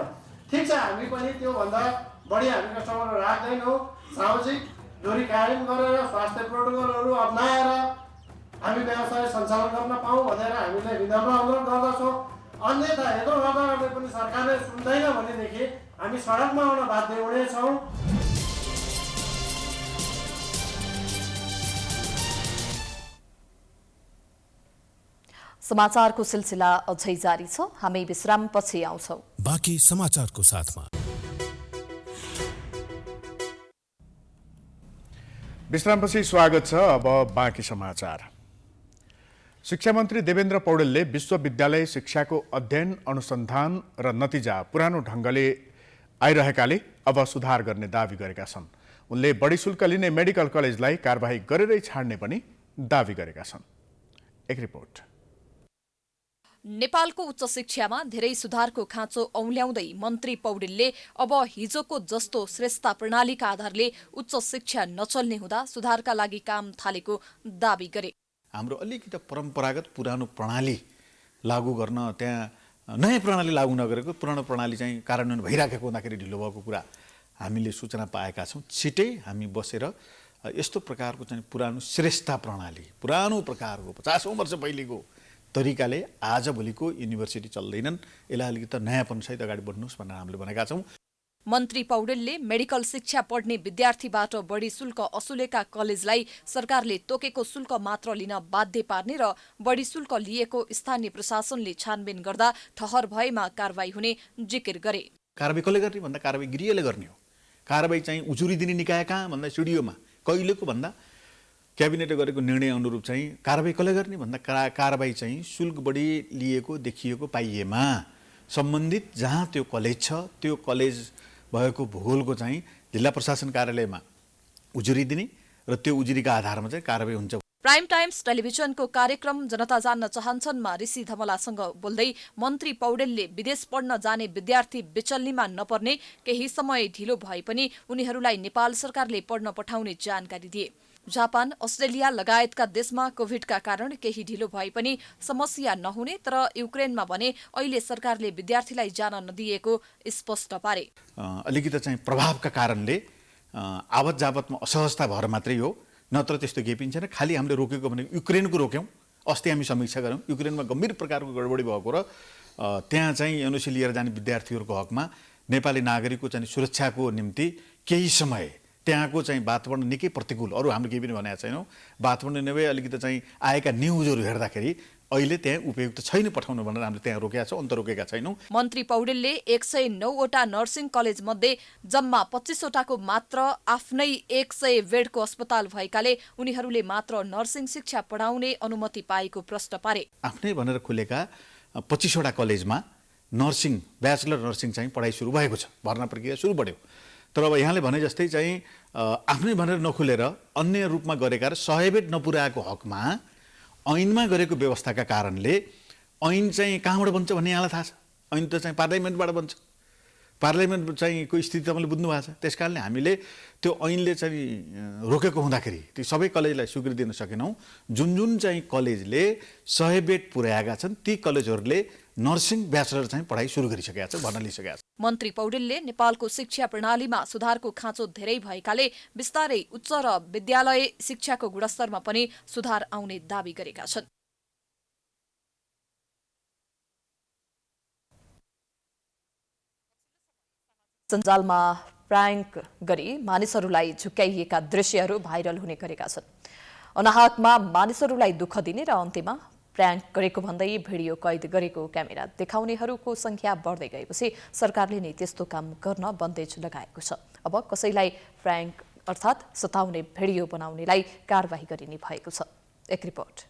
[SPEAKER 19] ठिक छ, हामी पनि त्योभन्दा बढी हामी कस्टमरहरू राख्दैनौँ। सामाजिक दूरी कायम गरेर स्वास्थ्य प्रोटोकलहरू अप्नाएर हामी व्यवसाय सञ्चालन गर्न पाऊँ भनेर हामीले विनम्र अनुरोध गर्दछौँ। अन्यथा यत्रो गर्दा गर्दै पनि सरकारले सुन्दैन भनेदेखि हामी सडकमा आउन बाध्य हुनेछौँ।
[SPEAKER 2] समाचारको सिलसिला अझै जारी छ। हामी विश्रामपछि आउँछौँ।
[SPEAKER 20] बाँकी समाचारको साथमा।
[SPEAKER 1] विश्रामपछि स्वागत छ। अब बाँकी समाचार। शिक्षा मन्त्री देवेन्द्र पौडेलले विश्वविद्यालय शिक्षाको अध्ययन अनुसन्धान र नतिजा पुरानो ढङ्गले आइरहेकाले अब सुधार गर्ने दावी गरेका छन्। उनले बढी शुल्क लिने मेडिकल कलेजलाई कारबाही गरेरै छाड्ने पनि दावी गरेका छन्। एक रिपोर्ट।
[SPEAKER 2] नेपालको उच्च शिक्षामा धेरै सुधारको खाँचो औल्याउँदै मन्त्री पौडेलले अब हिजोको जस्तो श्रेष्ठता प्रणालीका आधारले उच्च शिक्षा नचल्ने हुँदा सुधारका लागि काम थालेको दावी गरे।
[SPEAKER 21] हाम्रो अलिकति परम्परागत पुरानो प्रणाली लागू गर्न त्यहाँ नयाँ प्रणाली लागू नगरेको पुरानो प्रणाली चाहिँ कार्यान्वयन भइराखेको हुँदाखेरि ढिलो भएको कुरा हामीले सूचना पाएका छौँ। छिटै हामी बसेर यस्तो प्रकारको चाहिँ पुरानो श्रेष्ठता प्रणाली, पुरानो प्रकारको 50औं वर्ष पहिलेको तरिकाले आजभोलिको युनिभर्सिटी चल्दैनन्, यसलाई अलिकति नयाँपनसहित अगाडि बढ्नुहोस् भनेर हामीले भनेका छौँ।
[SPEAKER 2] मन्त्री पौडेलले मेडिकल शिक्षा पढ्ने विद्यार्थीबाट बढी शुल्क असुलेका कलेजलाई सरकारले तोकेको शुल्क मात्र लिन बाध्य पार्ने र बढी शुल्क लिएको स्थानीय प्रशासनले छानबिन गर्दा ठहर भएमा कारबाही हुने जिकिर गरे।
[SPEAKER 21] कारबाही कसले गर्ने भन्दा कारबाही गृहले गर्ने हो। कारबाही चाहिँ उजुरी दिने निकाय कहाँ भन्दा सिडिओमा, कहिलेको भन्दा क्याबिनेटले गरेको निर्णय अनुरूप चाहिँ कारबाही कसले गर्ने भन्दा कारबाही चाहिँ शुल्क बढी लिएको देखिएको पाइएमा सम्बन्धित जहाँ त्यो कलेज छ त्यो कलेज भएको भूगोलको चाहिँ जिल्ला प्रशासन कार्यालयमा उजुरी दिने र त्यो उजुरीका आधारमा चाहिँ कारबाही हुन्छ।
[SPEAKER 2] प्राइम टाइम्स टेलिभिजनको कार्यक्रम जनता जान्न चाहन्छन्मा ऋषि धमलासँग बोल्दै मन्त्री पौडेलले विदेश पढ्न जाने विद्यार्थी बिचल्लीमा नपर्ने, केही समय ढिलो भए पनि उनीहरूलाई नेपाल सरकारले पढ्न पठाउने जानकारी दिए। जापान, अस्ट्रेलिया लगायतका देशमा कोभिडका कारण केही ढिलो भए पनि समस्या नहुने, तर युक्रेनमा भने अहिले सरकारले विद्यार्थीलाई जान नदिएको स्पष्ट पारे।
[SPEAKER 21] अलिकति चाहिँ प्रभावका कारणले आवत जावतमा असहजता भएर मात्रै हो, नत्र त्यस्तो केही पनि छैन। खालि हामीले रोकेको भने युक्रेनको रोक्यौँ। अस्ति हामी समीक्षा गऱ्यौँ, युक्रेनमा गम्भीर प्रकारको गडबडी भएको र त्यहाँ चाहिँ एनओसी लिएर जाने विद्यार्थीहरूको हकमा नेपाली नागरिकको चाहिँ सुरक्षाको निम्ति केही समय त्यहाँको चाहिँ वातावरण निकै प्रतिकूल, अरू हामीले केही पनि भनेका छैनौँ। वातावरण नभए अलिकति चाहिँ आएका न्युजहरू हेर्दाखेरि अहिले त्यहाँ उपयुक्त छैन पठाउनु भनेर हामीले त्यहाँ रोकेका छौँ, अन्त रोकेका छैनौँ।
[SPEAKER 2] मन्त्री पौडेलले 109वटा नर्सिङ कलेज मध्ये जम्मा 25वटाको मात्र आफ्नै 100 बेडको अस्पताल भएकाले उनीहरूले मात्र नर्सिङ शिक्षा पढाउने अनुमति पाएको प्रश्न पारे।
[SPEAKER 21] आफ्नै भनेर खुलेका 25वटा कलेजमा नर्सिङ ब्याचलर नर्सिङ चाहिँ पढाइ सुरु भएको छ, भर्ना प्रक्रिया सुरु बढ्यो। तर अब यहाँले भने जस्तै चाहिँ आफ्नै भनेर नखुलेर अन्य रूपमा गरेका र 100 बेड नपुर्याएको हकमा ऐनमा गरेको व्यवस्थाका कारणले ऐन चाहिँ कहाँबाट बन्छ भन्ने यहाँलाई थाहा छ। ऐन त चाहिँ पार्लियामेन्टबाट बन्छ। पार्लियामेन्ट चाहिँ को स्थिति तपाईँले बुझ्नु भएको छ। त्यस कारणले हामीले त्यो ऐनले चाहिँ रोकेको हुँदाखेरि ती सबै कलेजलाई स्वीकृति दिन सकेनौँ। जुन जुन चाहिँ कलेजले 100 बेड पुर्याएका छन् ती कलेजहरूले नर्सिङ ब्याचलर चाहिँ पढाइ सुरु गरिसकेका छ, भर्ना लिइसकेका छ।
[SPEAKER 2] मन्त्री पौडेलले नेपालको शिक्षा प्रणालीमा सुधारको खाँचो धेरै भएकाले बिस्तारै उच्च र विद्यालय शिक्षाको गुणस्तरमा पनि सुधार आउने दावी गरेका छन्। सञ्जालमा प्राङ्क गरी मानिसहरूलाई झुक्याइएका दृश्यहरू भाइरल हुने गरेका छन्। अनाहकमा मानिसहरूलाई दुःख दिने र अन्त्यमा प्राङ्क गरेको भन्दै भिडियो कैद गरेको क्यामेरा देखाउनेहरूको संख्या बढ्दै गएपछि सरकारले नै त्यस्तो काम गर्न बन्देज लगाएको छ। अब कसैलाई प्राङ्क अर्थात् सताउने भिडियो बनाउनेलाई कारबाही गरिने भएको छ। एक रिपोर्ट।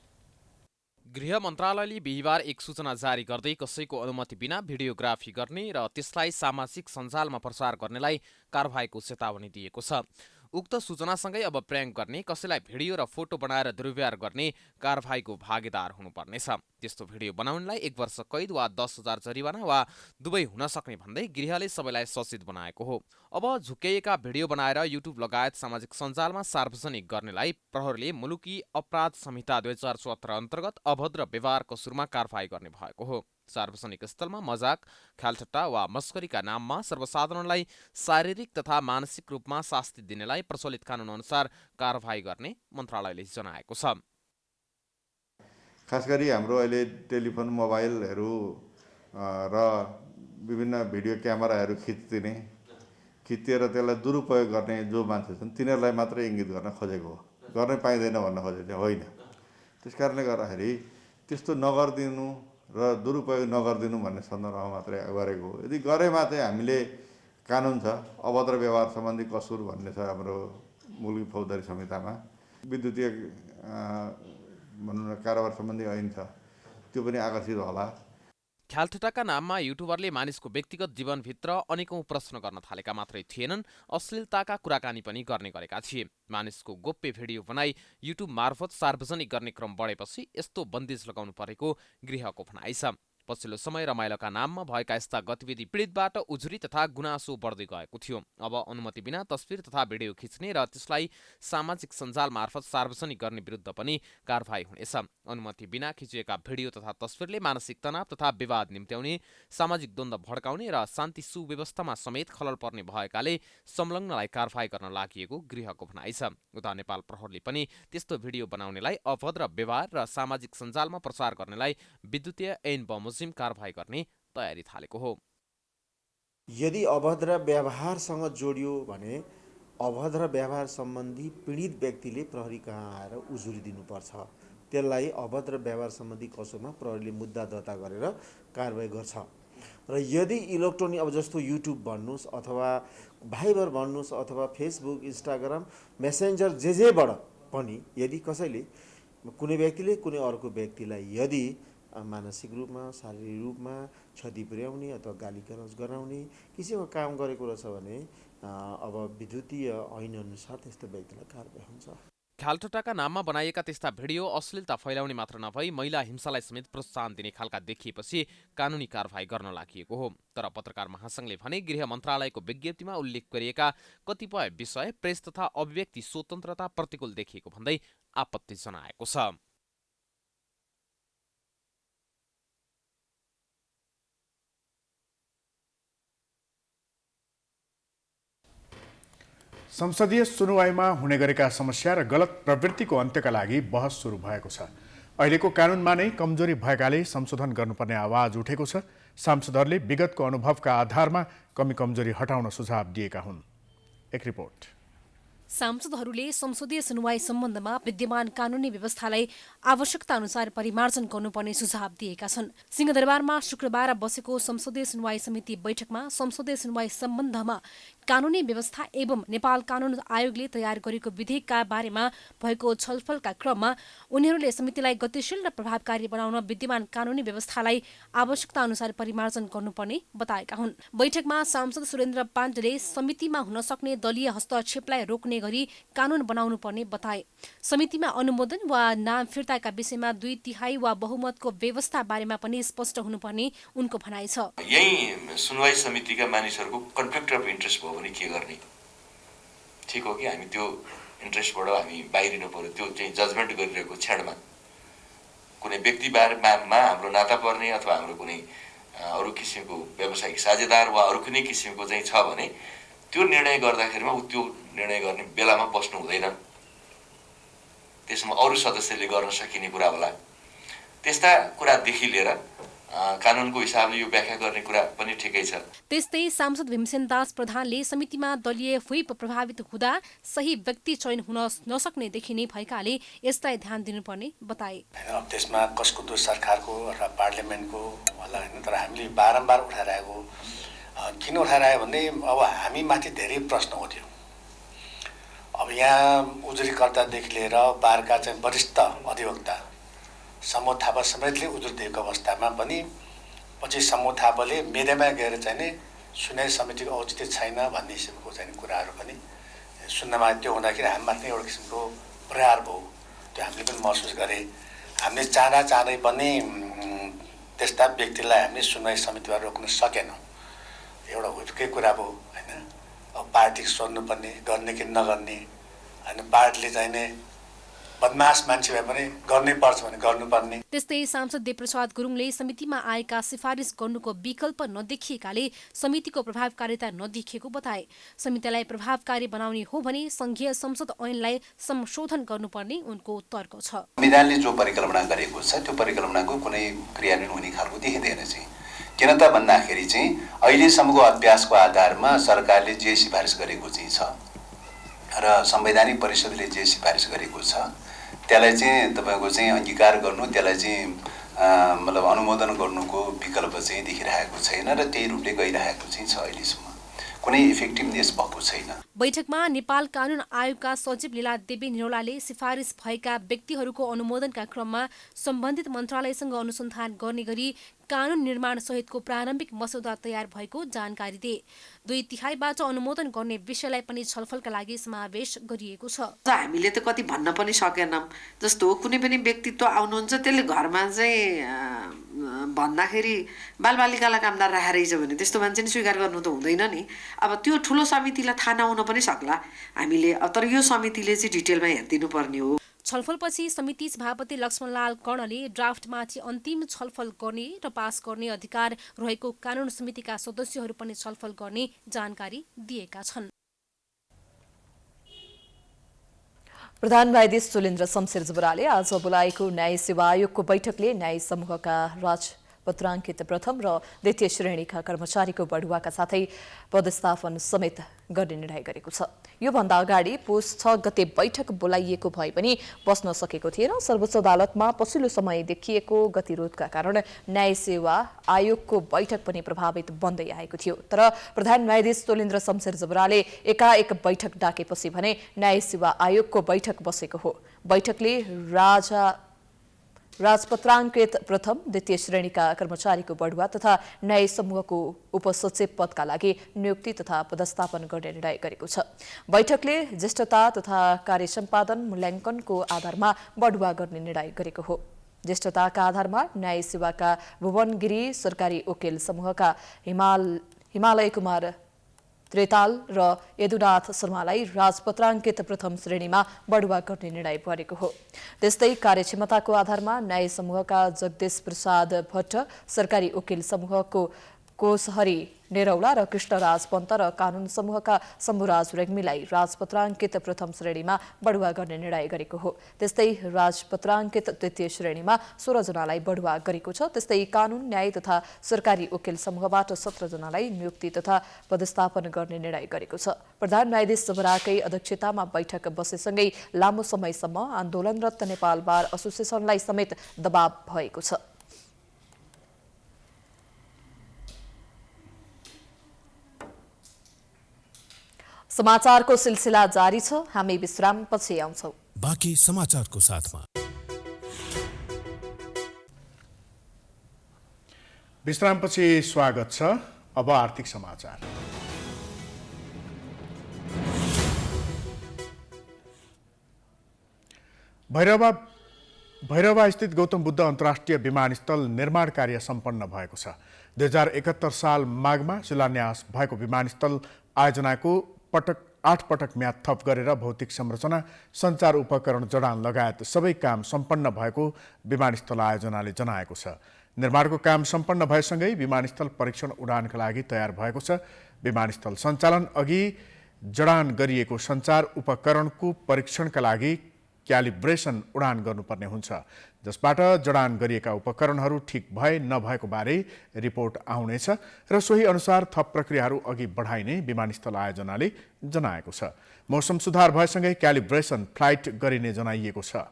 [SPEAKER 4] गृह मन्त्रालयले बिहिबार एक सूचना जारी गर्दै कसैको अनुमति बिना भिडियोग्राफी गर्ने र त्यसलाई सामाजिक सञ्जालमा प्रसार गर्नेलाई कारबाहीको चेतावनी दिएको छ। उक्त सूचनासँगै अब प्राङ्क गर्ने, कसैलाई भिडियो र फोटो बनाएर दुर्व्यवहार गर्ने कारबाहीको भागीदार हुनुपर्नेछ। त्यस्तो भिडियो बनाउनेलाई 1 वर्ष कैद वा 10,000 जरिवाना वा दुवै हुन सक्ने भन्दै गृहले सबैलाई सचेत बनाएको हो। अब झुक्याइएका भिडियो बनाएर युट्युब लगायत सामाजिक सञ्जालमा सार्वजनिक गर्नेलाई प्रहरीले मुलुकी अपराध संहिता 2077 अन्तर्गत अभद्र व्यवहार कसुरमा कारबाही गर्ने भएको हो। सार्वजनिक स्थलमा मजाक, ख्यालठट्टा वा मस्करीका नाममा सर्वसाधारणलाई शारीरिक तथा मानसिक रूपमा शास्ति दिनेलाई प्रचलित कानुन अनुसार कारबाही गर्ने मन्त्रालयले जनाएको छ।
[SPEAKER 5] खास गरी हाम्रो अहिले टेलिफोन, मोबाइलहरू र विभिन्न भिडियो क्यामेराहरू खिचिएर त्यसलाई दुरुपयोग गर्ने जो मान्छे छन् तिनीहरूलाई मात्रै इङ्गित गर्न खोजेको हो, गर्नै पाइँदैन भन्न खोजेको होइन। त्यस कारणले गर्दाखेरि त्यस्तो नगरिदिनु र दुरुपयोग नगरिदिनु भन्ने सन्दर्भमा मात्रै गरेको हो। यदि गरेमा चाहिँ हामीले कानुन छ, अभद्र व्यवहार सम्बन्धी कसुर भन्ने छ हाम्रो मुलुकी फौजदारी संहितामा, विद्युतीय भनौँ न कारोबार सम्बन्धी ऐन छ, त्यो पनि आकर्षित होला।
[SPEAKER 4] ख्यालठट्टाका नाममा युट्युबरले मानिसको व्यक्तिगत जीवनभित्र अनेकौं प्रश्न गर्न थालेका मात्रै थिएनन्, अश्लीलताका कुराकानी पनि गर्ने गरेका थिए। मानिसको गोप्य भिडियो बनाई युट्युब मार्फत सार्वजनिक गर्ने क्रम बढेपछि यस्तो बन्देज लगाउनु परेको गृहको भनाइ छ। पछिल्लो समय रमाइलोका नाममा भएका यस्ता गतिविधि पीडितबाट उजुरी तथा गुनासो बढ्दै गएको थियो। अब अनुमति बिना तस्बिर तथा भिडियो खिच्ने र त्यसलाई सामाजिक सञ्जाल मार्फत सार्वजनिक गर्ने विरुद्ध पनि कारबाही हुनेछ। अनुमति बिना खिचिएका भिडियो तथा तस्बिरले मानसिक तनाव तथा विवाद निम्त्याउने, सामाजिक द्वन्द्व भड्काउने र शान्ति सुव्यवस्थामा समेत खलल पर्ने भएकाले संलग्नलाई कारबाही गर्न लागि गृहको भनाइ छ। उता नेपाल प्रहरीले पनि त्यस्तो भिडियो बनाउनेलाई अभद्र व्यवहार र सामाजिक सञ्जालमा प्रचार गर्नेलाई विद्युतीय ऐन बमोजिम कारबाही गर्ने तयारी थालेको हो।
[SPEAKER 22] यदि अभद्र व्यवहारसँग जोडियो भने अभद्र व्यवहार सम्बन्धी पीडित व्यक्तिले प्रहरी कहाँ आएर उजुरी दिनुपर्छ। त्यसलाई अभद्र व्यवहार सम्बन्धी कसोमा प्रहरीले मुद्दा दर्ता गरेर कारबाही गर्छ। र यदि इलेक्ट्रोनिक अब जस्तो युट्युब भन्नुहोस् अथवा भाइबर भन्नुहोस् अथवा फेसबुक, इन्स्टाग्राम, मेसेन्जर जेबाट पनि यदि कसैले कुनै व्यक्तिले कुनै अर्को व्यक्तिलाई यदि मानसिक रूपमा, शारीरिक रूपमा क्षति पुर्याउने अथवा गाली गलौज गराउने किसिमको काम गरेको रहेछ भने अब विद्युतीय ऐन अनुसार त्यस्तो व्यक्तिलाई कारबाही हुन्छ।
[SPEAKER 4] ख्यालठट्टाका नाममा बनाइएका त्यस्ता भिडियो अश्लीलता फैलाउने मात्र नभई महिला हिंसालाई समेत प्रोत्साहन दिने खालका देखिएपछि कानुनी कारबाही गर्न लागि हो। तर पत्रकार महासंघले भने गृह मन्त्रालयको विज्ञप्तिमा उल्लेख गरिएका कतिपय विषय प्रेस तथा अभिव्यक्ति स्वतन्त्रता प्रतिकूल देखिएको भन्दै आपत्ति जनाएको छ।
[SPEAKER 1] संसदीय सुनुवाईमा हुने गरेका समस्या र गलत प्रवृत्तिको अन्त्यका लागि बहस सुरु भएको छ। अहिलेको कानुनमा नै कमजोरी भएकाले संशोधन गर्नुपर्ने आवाज उठेको छ। सांसदहरूले विगतको अनुभवका आधारमा कमी कमजोरी हटाउन सुझाव दिएका हुन्। एक रिपोर्ट।
[SPEAKER 3] सांसदहरूले संसदीय सुनवाई सम्बन्धमा विद्यमान कानूनी व्यवस्थालाई आवश्यकता अनुसार परिमार्जन गर्नुपर्ने सुझाव दिएका छन्। सिंहदरबारमा शुक्रबार बसेको संसदीय सुनवाई समिति बैठकमा संसदीय सुनवाई सम्बन्धमा कानूनी व्यवस्था एवं नेपाल कानून आयोगले तयार गरेको विधेयकका बारेमा भएको छलफलका क्रममा उनीहरूले समितिलाई गतिशील र प्रभावकारी बनाउन विद्यमान कानूनी व्यवस्थालाई आवश्यकता अनुसार परिमार्जन गर्नुपर्ने बताएका हुन्। बैठकमा सांसद सुरेन्द्र पाण्डेले समितिमा हुन सक्ने दलीय हस्तक्षेपलाई रोक्ने गरी कानून बनाउनु पर्ने बताए। समितिमा अनुमोदन वा नाम फिर्ताका विषयमा 2/3 वा बहुमतको व्यवस्था बारेमा पनि स्पष्ट हुनुपर्ने उनको भनाइ छ।
[SPEAKER 6] यही सुनवाई समितिका मानिसहरूको कन्फ्लिक्ट अफ इन्ट्रेस्ट भयो भने के गर्ने? ठिक हो कि हामी त्यो इन्ट्रेस्टबाट हामी बाहिरिनु पर्यो। त्यो चाहिँ जजमेन्ट गरिरहेको क्षणमा कुनै व्यक्ति बारेमा हाम्रो नाता पर्ने अथवा हाम्रो कुनै अरू किसिमको व्यावसायिक साझेदार वा अरू कुनै किसिमको चाहिँ छ भने त्यो निर्णय गर्दाखेरिमा त्यो निर्णय गर्ने बेलामा बस्नु हुँदैन। त्यसमा अरू सदस्यले गर्न सकिने कुरा होला। त्यस्ता कुरादेखि लिएर कानुनको हिसाबले यो व्याख्या गर्ने कुरा पनि ठिकै छ।
[SPEAKER 3] त्यस्तै सांसद भीमसेन दास प्रधानले समितिमा दलीय व्हिप प्रभावित हुँदा सही व्यक्ति चयन हुन नसक्ने देखिने भएकाले यसलाई ध्यान दिनुपर्ने बताए।
[SPEAKER 23] अब त्यसमा कसको दोष सरकारको र पार्लियामेन्टको होला हैन, तर हामीले बारम्बार उठाइरहेको किन उठाइरह्यो भने अब हामी माथि धेरै प्रश्न उठ्यो। अब यहाँ उजुरीकर्तादेखि लिएर बारका चाहिँ वरिष्ठ अधिवक्ता समूह थापा समेतले उजुर दिएको अवस्थामा पनि पछि समूह थापाले मेडियामा गएर चाहिँ नि सुनाइ समितिको औचित्य छैन भन्ने किसिमको चाहिँ कुराहरू पनि सुन्नमा त्यो हुँदाखेरि हामीमाथि एउटा किसिमको प्रहार भयो। त्यो हामीले पनि महसुस गरे। हामीले चाँदै पनि त्यस्ता व्यक्तिलाई हामीले सुनवाई समितिबाट रोक्न सकेनौँ। एउटा हुर्कै कुरा भयो होइन। अब पार्टी सोध्नुपर्ने गर्ने कि नगर्ने होइन, पार्टीले चाहिँ नि बदमास मान्छे भए पनि गर्नै पर्छ भने गर्नुपर्ने।
[SPEAKER 3] त्यस्तै सांसद देवप्रसाद गुरुङले समितिमा आएका सिफारिस गर्नुको विकल्प नदेखिएकाले समितिको प्रभावकारिता नदेखिएको बताए। समितिलाई प्रभावकारी बनाउने हो भने संघीय संसद ऐनलाई संशोधन गर्नुपर्ने उनको तर्क छ।
[SPEAKER 24] संविधानले जो परिकल्पना गरेको छ त्यो परिकल्पनाको कुनै क्रियान्वयन हुने खालको देखिँदैन चाहिँ। किन त भन्दाखेरि चाहिँ अहिलेसम्मको अभ्यासको आधारमा सरकारले जे सिफारिस गरेको चाहिँ छ र संवैधानिक परिषदले जे सिफारिस गरेको छ त्यसलाई चाहिँ तपाईको चाहिँ अंगीकार गर्नु, त्यसलाई चाहिँ मतलब अनुमोदन गर्नुको विकल्प चाहिँ देखिरहेको छैन र त्यही रूपले गइरहेको चाहिँ छ। अहिलेसम्म कुनै इफेक्टिभनेस भएको छैन।
[SPEAKER 3] बैठकमा नेपाल कानून आयोगका सचिव लीला देवी निरौलाले सिफारिस भएका व्यक्तिहरूको अनुमोदनका क्रममा सम्बन्धित मन्त्रालयसँग अनुसन्धान गर्ने गरी कानून निर्माण सहितको प्रारम्भिक मसौदा तयार भएको जानकारी दिए। 2/3 अनुमोदन गर्ने विषयलाई पनि छलफलका लागि समावेश गरिएको छ।
[SPEAKER 25] हामीले त कति भन्न पनि सकेनौँ। जस्तो कुनै पनि व्यक्तित्व आउनुहुन्छ त्यसले घरमा चाहिँ भन्दाखेरि बालबालिकालाई कामदार राखेर भने त्यस्तो मान्छे नि स्वीकार गर्नु त हुँदैन नि। अब त्यो ठुलो समितिलाई थाहा नहुन पनि सक्ला हामीले, तर यो समितिले चाहिँ डिटेलमा हेरिदिनु पर्ने हो।
[SPEAKER 3] छलफलपछि समिति सभापति लक्ष्मणलाल कर्णले ड्राफ्टमाथि अन्तिम छलफल गर्ने र पास गर्ने अधिकार रहेको कानून समितिका सदस्यहरू पनि छलफल गर्ने जानकारी दिएका छन्।
[SPEAKER 2] प्रधान न्यायाधीश सुलेन्द्र शमशेर जबराले आज बोलाएको न्याय सेवा आयोगको बैठकले न्याय समूहका राजपत्राङ्कित प्रथम र द्वितीय श्रेणीका कर्मचारीको बढुवाका साथै पदस्थापन समेत गर्ने निर्णय गरेको छ। योभन्दा अगाडि पुस 6 गते बैठक बोलाइएको भए पनि बस्न सकेको थिएन। सर्वोच्च अदालतमा पछिल्लो समय देखिएको गतिरोधका कारण न्याय सेवा आयोगको बैठक पनि प्रभावित बन्दै आएको थियो। तर प्रधान न्यायाधीश सुलेन्द्र शमशेर जबराले एकाएक बैठक डाकेपछि भने न्याय सेवा आयोगको बैठक बसेको हो। बैठकले राजपत्राङ्कित प्रथम द्वितीय श्रेणीका कर्मचारीको बढुवा तथा न्याय समूहको उपसचिव पदका लागि नियुक्ति तथा पदस्थापन गर्ने निर्णय गरेको छ। बैठकले ज्येष्ठता तथा कार्य सम्पादन मूल्याङ्कनको आधारमा बढुवा गर्ने निर्णय गरेको हो। ज्येष्ठताका आधारमा न्याय सेवाका भुवन गिरी सरकारी वकिल समूहका हिमालय कुमार त्रेताल र यदुनाथ शर्मालाई राजपत्राङ्कित प्रथम श्रेणीमा बढुवा गर्ने निर्णय गरेको हो। त्यस्तै कार्यक्षमताको आधारमा न्याय समूहका जगदेश प्रसाद भट्ट सरकारी वकिल समूहको कोसहरी नेरौला र कृष्णराज पन्त र कानून समूहका शम्भुराज रेग्मीलाई राजपत्राङ्कित प्रथम श्रेणीमा बढुवा गर्ने निर्णय गरेको हो। त्यस्तै राजपत्राङ्कित द्वितीय श्रेणीमा 16 जनालाई बढुवा गरेको छ। त्यस्तै कानून न्याय तथा सरकारी वकिल समूहबाट 17 जनालाई नियुक्ति तथा पदस्थापन गर्ने निर्णय गरेको छ। प्रधान न्यायाधीश जबराकै अध्यक्षतामा बैठक बसेसँगै लामो समयसम्म आन्दोलनरत नेपाल बार एसोसिएसनलाई समेत दबाव भएको छ। समाचारको सिलसिला जारी छ। हामी विश्रामपछि आउँछौं।
[SPEAKER 20] बाँकी समाचारको साथमा
[SPEAKER 1] विश्रामपछि स्वागत छ। अब आर्थिक समाचार। भैरवा स्थित गौतम बुद्ध अन्तर्राष्ट्रिय विमानस्थल निर्माण कार्य सम्पन्न भएको छ। 2071 साल माघमा शिलान्यास भएको विमानस्थल आयोजनाको 8 पटक म्याद थप गरेर भौतिक संरचना, सञ्चार उपकरण जडान लगायत सबै काम सम्पन्न भएको विमानस्थल आयोजनाले जनाएको छ। निर्माणको काम सम्पन्न भएसँगै विमानस्थल परीक्षण उडानका लागि तयार भएको छ। विमानस्थल सञ्चालन अघि जडान गरिएको सञ्चार उपकरणको परीक्षणका लागि क्यालिब्रेसन उडान गर्नुपर्ने हुन्छ, जसबाट जडान गरिएका उपकरणहरू ठिक भए नभएको बारे रिपोर्ट आउनेछ र सोही अनुसार थप प्रक्रियाहरू अघि बढाइने विमानस्थल आयोजनाले जनाएको छ। मौसम सुधार भएसँगै क्यालिब्रेसन फ्लाइट गरिने जनाइएको छ।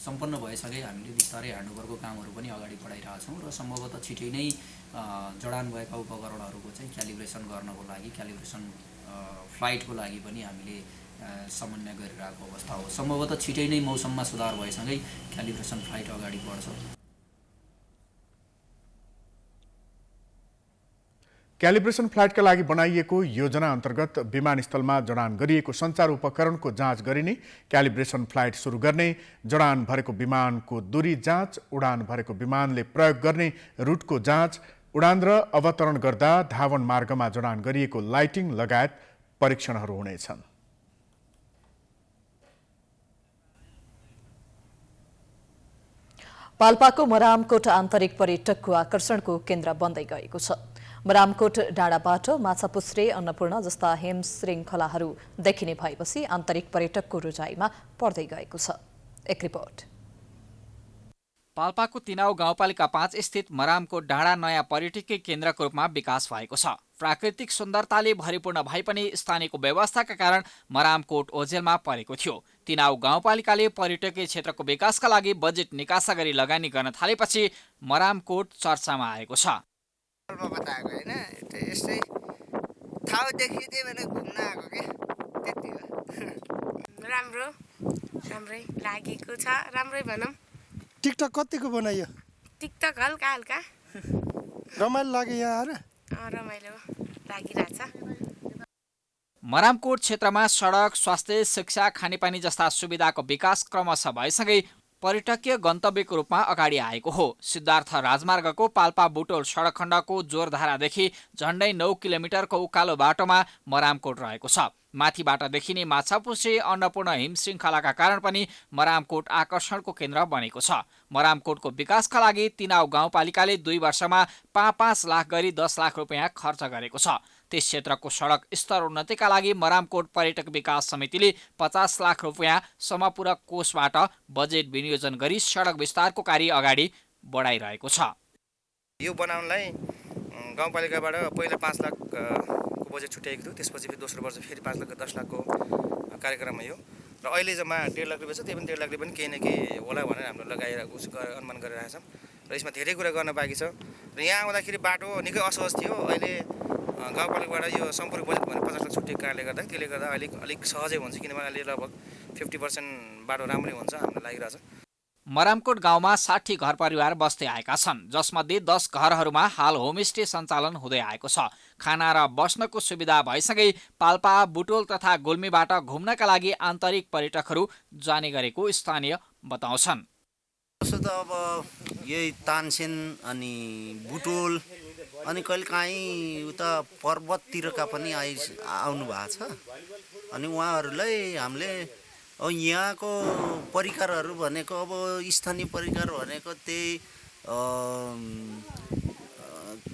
[SPEAKER 7] सम्पन्न भएसँगै हामीले बिस्तारै ह्यान्डओभरको कामहरू पनि अगाडि बढाइरहेछौँ र सम्भवतः छिटै नै जडान भएका उपकरणहरूको चाहिँ क्यालिब्रेसन गर्नको लागि क्यालिब्रेसन फ्लाइटको लागि पनि हामीले समन्वय गरिरहेको अवस्था हो। सम्भवतः छिटै नै मौसममा सुधार भएसँगै क्यालिब्रेसन फ्लाइट अगाडि बढ्छ।
[SPEAKER 1] क्यालिब्रेसन फ्लाइटका लागि बनाइएको योजना अन्तर्गत विमानस्थलमा जडान गरिएको सञ्चार उपकरणको जाँच गरिने, क्यालिब्रेसन फ्लाइट सुरु गर्ने, जडान भरेको विमानको दूरी जाँच, उडान भरेको विमानले प्रयोग गर्ने रुटको जाँच, उडान र अवतरण गर्दा धावन मार्गमा जडान गरिएको लाइटिङ लगायत परीक्षणहरू हुनेछन्।
[SPEAKER 2] पाल्पाको मरामकोट आन्तरिक पर्यटकको आकर्षणको केन्द्र बन्दै गएको छ। मरामकोट डाँडाबाट माछापुच्छ्रे, अन्नपूर्ण जस्ता हिम श्रृङ्खलाहरू देखिने भएपछि आन्तरिक पर्यटकको रुचाइमा पर्दै गएको छ। एक रिपोर्ट।
[SPEAKER 8] पाल्पाको तिनाउ गाउँपालिका 5 स्थित मरामकोट डाँडा नयाँ पर्यटकीय केन्द्रको रूपमा विकास भएको छ। प्राकृतिक सुन्दरताले भरिपूर्ण भए पनि स्थानीयको व्यवस्थाका कारण मरामकोट ओझेलमा परेको थियो। तिनाउ गाउँपालिकाले पर्यटकीय क्षेत्रको विकासका लागि बजेट निकासा गरी लगानी गर्न थालेपछि मरामकोट चर्चामा आएको छ।
[SPEAKER 9] बताएको हैन, यस्तै ठाउँ देखिदिए भने घुम्न आएको के त्यति हो। राम्रै लागेको छ, राम्रै भनौँ।
[SPEAKER 11] टिकटक कतिको बनायो?
[SPEAKER 9] टिकटक हल्का हल्का
[SPEAKER 11] रमाइलो लाग्यो यहाँ आएर?
[SPEAKER 9] रमाइलो लागिरहेछ।
[SPEAKER 8] मरामकोट क्षेत्रमा सडक, स्वास्थ्य, शिक्षा, खानेपानी जस्ता सुविधाको विकास क्रमशः भएसँगै पर्यटकीय गन्तव्यको रूपमा अगाडि आएको हो। सिद्धार्थ राजमार्गको पाल्पा बुटोल सडक खण्डको जोरधारादेखि झण्डै 9 किलोमिटरको उकालो बाटोमा मरामकोट रहेको छ। माथिबाट देखिने माछापुच्छ्रे, अन्नपूर्ण हिम श्रृङ्खलाका कारण पनि मरामकोट आकर्षणको केन्द्र बनेको छ। मरामकोटको विकासका लागि तिनाउ गाउँपालिकाले 2 वर्षमा 5-5 लाख गरी 10 लाख रुपियाँ खर्च गरेको छ। त्यस क्षेत्रको सडक स्तर उन्नतिका लागि मरामकोट पर्यटक विकास समितिले 50 लाख रुपियाँ समपूरक कोषबाट बजेट विनियोजन गरी सडक विस्तारको कार्य अगाडि बढाइरहेको छ।
[SPEAKER 12] यो बनाउनलाई गाउँपालिकाबाट पहिला 5 लाखको बजेट छुट्याएको थियो, त्यसपछि फेरि दोस्रो वर्ष फेरि 5 लाख 10 लाखको कार्यक्रम हो र अहिले जम्मा 1.5 लाख रुपियाँ छ। त्यही पनि 1.5 लाखले पनि केही न केही होला भनेर हाम्रो लगाइरहेको अनुमान गरिरहेको छौँ र यसमा धेरै कुरा गर्न बाँकी छ। र यहाँ आउँदाखेरि बाटो निकै असहज थियो। अहिले गाउँपालिकाबाट यो सम्पूर्ण बजेट भने 50 लाख छुट्टिएको कारणले गर्दा त्यसले गर्दा अलिक सहजै हुन्छ, किनभने अहिले लगभग 50% बाटो राम्रै हुन्छ हामीलाई लागिरहेछ।
[SPEAKER 8] मरामकोट गाउँमा 60 घर परिवार बस्दै आएका छन्, जसमध्ये 10 घरहरूमा हाल होमस्टे सञ्चालन हुँदै आएको छ। खाना र बस्नको सुविधा भएसँगै पाल्पा, बुटोल तथा गुल्मीबाट घुम्नका लागि आन्तरिक पर्यटकहरू जाने गरेको स्थानीय बताउँछन्।
[SPEAKER 26] जस्तो त अब यही तानसेन अनि बुटोल अनि कहिलेकाहीँ उता पर्वततिरका पनि आउनु भएको छ। अनि उहाँहरूलाई हामीले अब यहाँको परिकारहरू भनेको अब स्थानीय परिकार भनेको त्यही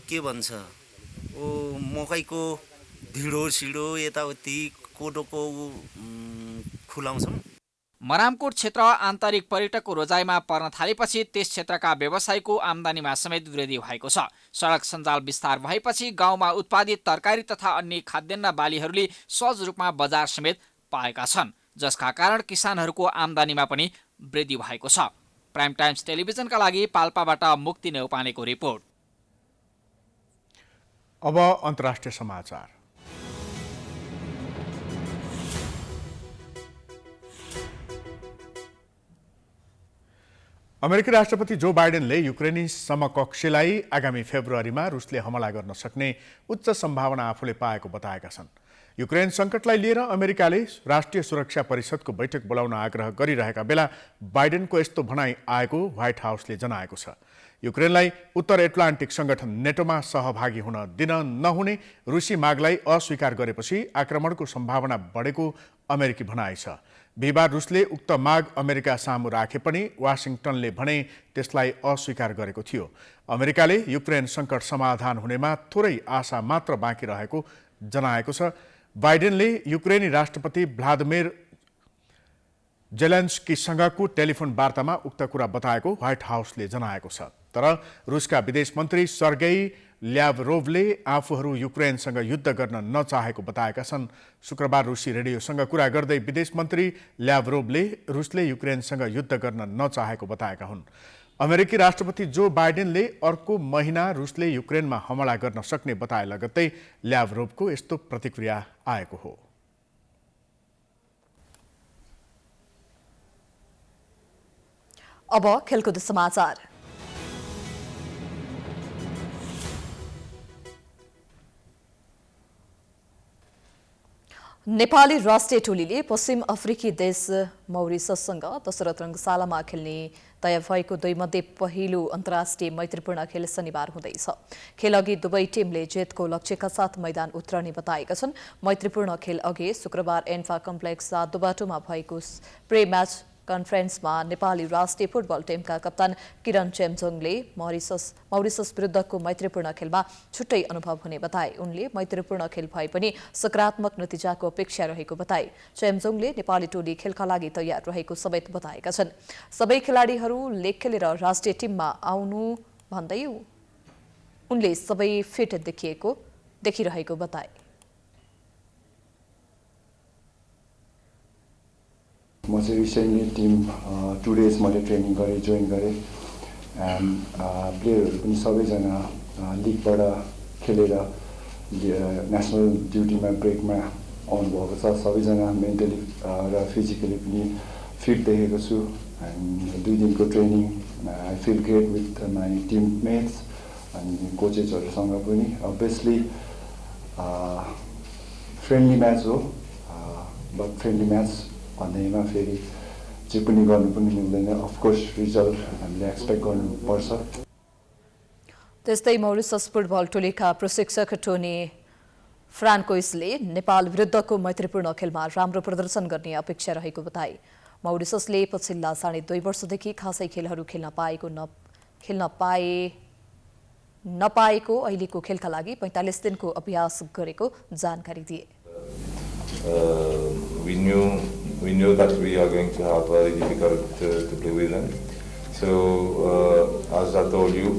[SPEAKER 26] के भन्छ मकैको ढिँडो सिडो यताउति कोदोको खुलाउँछौँ।
[SPEAKER 8] मरामकोट क्षेत्र आन्तरिक पर्यटकको रोजाइमा पर्न थालेपछि त्यस क्षेत्रका व्यवसायीको आम्दानीमा समेत वृद्धि भएको छ। सडक सञ्जाल विस्तार भएपछि गाउँमा उत्पादित तरकारी तथा अन्य खाद्यान्न बालीहरूले सहज रूपमा बजार समेत पाएका छन्, जसका कारण किसानहरूको आम्दानीमा पनि वृद्धि भएको छ। प्राइम टाइम्स टेलिभिजनका लागि पाल्पाबाट मुक्ति नेउपानेको रिपोर्ट।
[SPEAKER 1] अब अन्तर्राष्ट्रिय समाचार। अमेरिकी राष्ट्रपति जो बाइडेनले युक्रेनी समकक्षीलाई आगामी फेब्रुअरीमा रुसले हमला गर्न सक्ने उच्च सम्भावना आफूले पाएको बताएका छन्। युक्रेन सङ्कटलाई लिएर अमेरिकाले राष्ट्रिय सुरक्षा परिषदको बैठक बोलाउन आग्रह गरिरहेका बेला बाइडेनको यस्तो भनाइ आएको व्हाइट हाउसले जनाएको छ। युक्रेनलाई उत्तर एटलान्टिक संगठन नेटोमा सहभागी हुन दिन नहुने रुसी मागलाई अस्वीकार गरेपछि आक्रमणको सम्भावना बढेको अमेरिकी भनाइ छ। बिहिबार रुसले उक्त माग अमेरिका सामु राखे पनि वाशिंगटनले भने त्यसलाई अस्वीकार गरेको थियो। अमेरिकाले युक्रेन सङ्कट समाधान हुनेमा थोरै आशा मात्र बाँकी रहेको जनाएको छ। बाइडेनले युक्रेनी राष्ट्रपति भ्लादिमिर जेलेन्स्कीसँगको टेलिफोन वार्तामा उक्त कुरा बताएको व्हाइट हाउसले जनाएको छ। तर रुसका विदेश मन्त्री सर्गेई ल्याभरोभले आफूहरू युक्रेनसँग युद्ध गर्न नचाहेको बताएका छन्। शुक्रबार रुसी रेडियोसँग कुरा गर्दै विदेश मन्त्री ल्याभरोभले रुसले युक्रेनसँग युद्ध गर्न नचाहेको बताएका हुन्। अमेरिकी राष्ट्रपति जो बाइडेनले अर्को महिना रुसले युक्रेनमा हमला गर्न सक्ने बताए लगत्तै ल्याभरोभको यस्तो प्रतिक्रिया आएको हो।
[SPEAKER 2] अब खेलकुद समाचार। नेपाली राष्ट्रिय टोलीले पश्चिम अफ्रिकी देश मौरिसससँग दशरथ रङ्गशालामा खेल्ने तय भएको दुईमध्ये पहिलो अन्तर्राष्ट्रिय मैत्रीपूर्ण खेल शनिबार हुँदैछ। खेलअघि दुवै टिमले जितको लक्ष्यका साथ मैदान उत्रने बताएका छन्। मैत्रीपूर्ण खेल अघि शुक्रबार एन्फा कम्प्लेक्स दोबाटोमा भएको प्रे मैच कन्फरेन्समा नेपाली राष्ट्रिय फुटबल टिमका कप्तान किरण चेम्जोङले मौरिसस विरुद्धको मैत्रीपूर्ण खेलमा छुट्टै अनुभव हुने बताए। उनले मैत्रीपूर्ण खेल भए पनि सकारात्मक नतिजाको अपेक्षा रहेको बताए। चेम्जोङले नेपाली टोली खेलका लागि तयार रहेको समेत बताएका छन्। सबै खेलाडीहरू लेग खेलेर राष्ट्रिय टिममा आउनु भन्दै उनले सबै फिट देखिरहेको बताए।
[SPEAKER 10] म चाहिँ रिसेन्टली टिम 2 डेज मैले ट्रेनिङ गरेँ, जोइन गरेँ। प्लेयरहरू पनि सबैजना लिगबाट खेलेर नेसनल ड्युटीमा ब्रेकमा आउनुभएको छ। सबैजना मेन्टली र फिजिकली पनि फिट देखेको छु। एन्ड 2 दिनको training I feel great with my team mates अनि कोचेसहरूसँग पनि। अभियसली फ्रेन्डली म्याच हो, बट फ्रेन्डली म्याच भन्दैमा फेरि जे पनि गर्नु पनि मिल्दैन। अफकोर्स रिजल्ट हामीले एक्सपेक्ट गर्नुपर्छ।
[SPEAKER 2] त्यस्तै मौरिसस फुटबल टोलीका प्रशिक्षक टोनी फ्रान्कोइसले नेपाल विरुद्धको मैत्रीपूर्ण खेलमा राम्रो प्रदर्शन गर्ने अपेक्षा रहेको बताए। मौरिससले पछिल्ला 2.5 वर्षदेखि खासै खेलहरू खेल्न नपाएको अहिलेको खेलका लागि 45 दिनको अभ्यास गरेको जानकारी दिए।
[SPEAKER 13] We knew that we are going to have very difficult to play with them. So as I told you,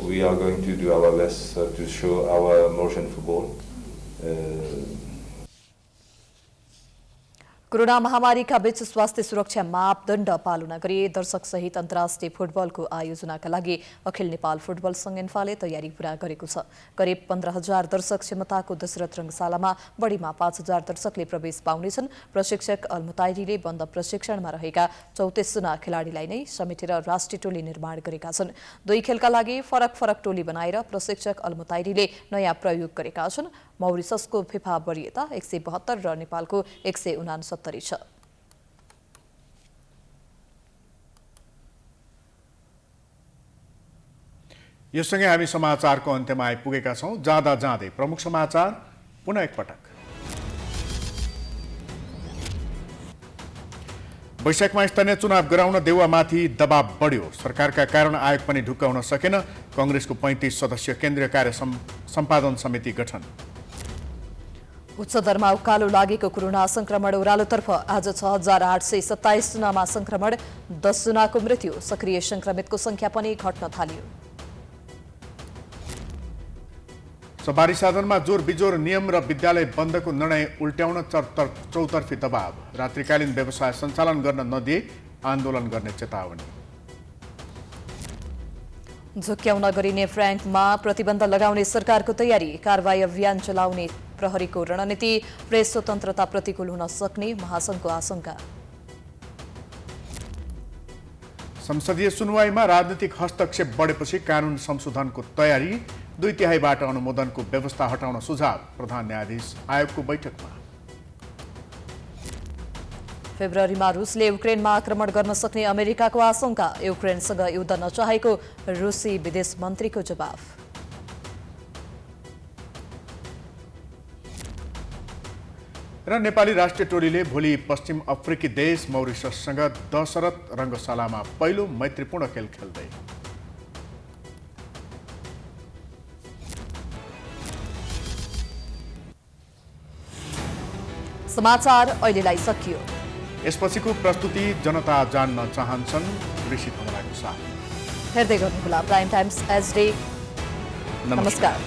[SPEAKER 13] we are going to do our best to show our motion football.
[SPEAKER 2] Corona महामारीका बीच स्वास्थ्य सुरक्षा मापदण्ड पालना गरी दर्शकसहित अन्तर्राष्ट्रिय फुटबलको आयोजनाका लागि अखिल नेपाल फुटबल संघ एन्फाले तयारी पूरा गरेको छ। करिब 15,000 दर्शक क्षमताको दशरथ रङ्गशालामा बढीमा 5,000 दर्शकले प्रवेश पाउनेछन्। प्रशिक्षक अलमुताइरीले बन्द प्रशिक्षणमा रहेका 34 जना खेलाडीलाई नै समेटेर राष्ट्रिय टोली निर्माण गरेका छन्। 2 खेलका लागि फरक टोली बनाएर प्रशिक्षक अलमुताइरीले नयाँ प्रयोग गरेका छन्। मौरिससको फिफा वरियता 172 र नेपालको 169 छ।
[SPEAKER 1] यससँगै हामी समाचारको अन्त्यमा आइपुगेका छौं। जाँदा जाँदै प्रमुख समाचार पुनः एकपटक। वैशाखमा स्थानीय चुनाव गराउन देउवामाथि दबाव बढ्यो। सरकारका कारण आयोग पनि ढुक्क हुन सकेन। कांग्रेसको 35 सदस्यीय केन्द्रीय कार्य सम्पादन समिति गठन।
[SPEAKER 2] उच्च दरमा उकालो लागेको कोरोना संक्रमण ओह्रालोतर्फ आज 6,827 जनामा संक्रमण, 10 जनाको मृत्यु। सक्रिय संक्रमितको संख्या पनि घट्न थाल्यो।
[SPEAKER 1] सवारी साधनमा जोर बिजोर नियम र विद्यालय बन्दको निर्णय उल्ट्याउन चौतर्फी दबाव। रात्रिकालीन व्यवसाय सञ्चालन गर्न नदिए आन्दोलन गर्ने चेतावनी।
[SPEAKER 2] झुक्क्याउन गरिने फ्र्याङ्कमा प्रतिबन्ध लगाउने सरकारको तयारी। कारबाही अभियान चलाउने प्रहरीको रणनीति। प्रेस स्वतन्त्रता प्रतिकूल हुन सक्ने महासंघको आशंका।
[SPEAKER 1] संसदीय सुनवाईमा राजनीतिक हस्तक्षेप बढेपछि कानून संशोधनको तयारी। 2/3बाट अनुमोदनको व्यवस्था हटाउन सुझाव। प्रधान न्यायाधीश आयोगको बैठकमा।
[SPEAKER 2] फेब्रुअरीमा रुसले युक्रेनमा आक्रमण गर्न सक्ने अमेरिकाको आशंका। युक्रेनसँग युद्ध नचाहेको रुसी विदेश मन्त्रीको जवाफ।
[SPEAKER 1] र नेपाली राष्ट्रिय टोलीले भोलि पश्चिम अफ्रिकी देश मौरिसससँग दशरथ रङ्गशालामा पहिलो मैत्रीपूर्ण खेल खेल्दै।
[SPEAKER 2] समाचार अहिलेलाई सकियो।
[SPEAKER 1] यसपछिको प्रस्तुति जनता जान्न चाहन्छन् ऋषि कमलाको साथ।
[SPEAKER 2] हेर्दै गर्नुहोला प्राइम टाइम्स एचडी। नमस्कार।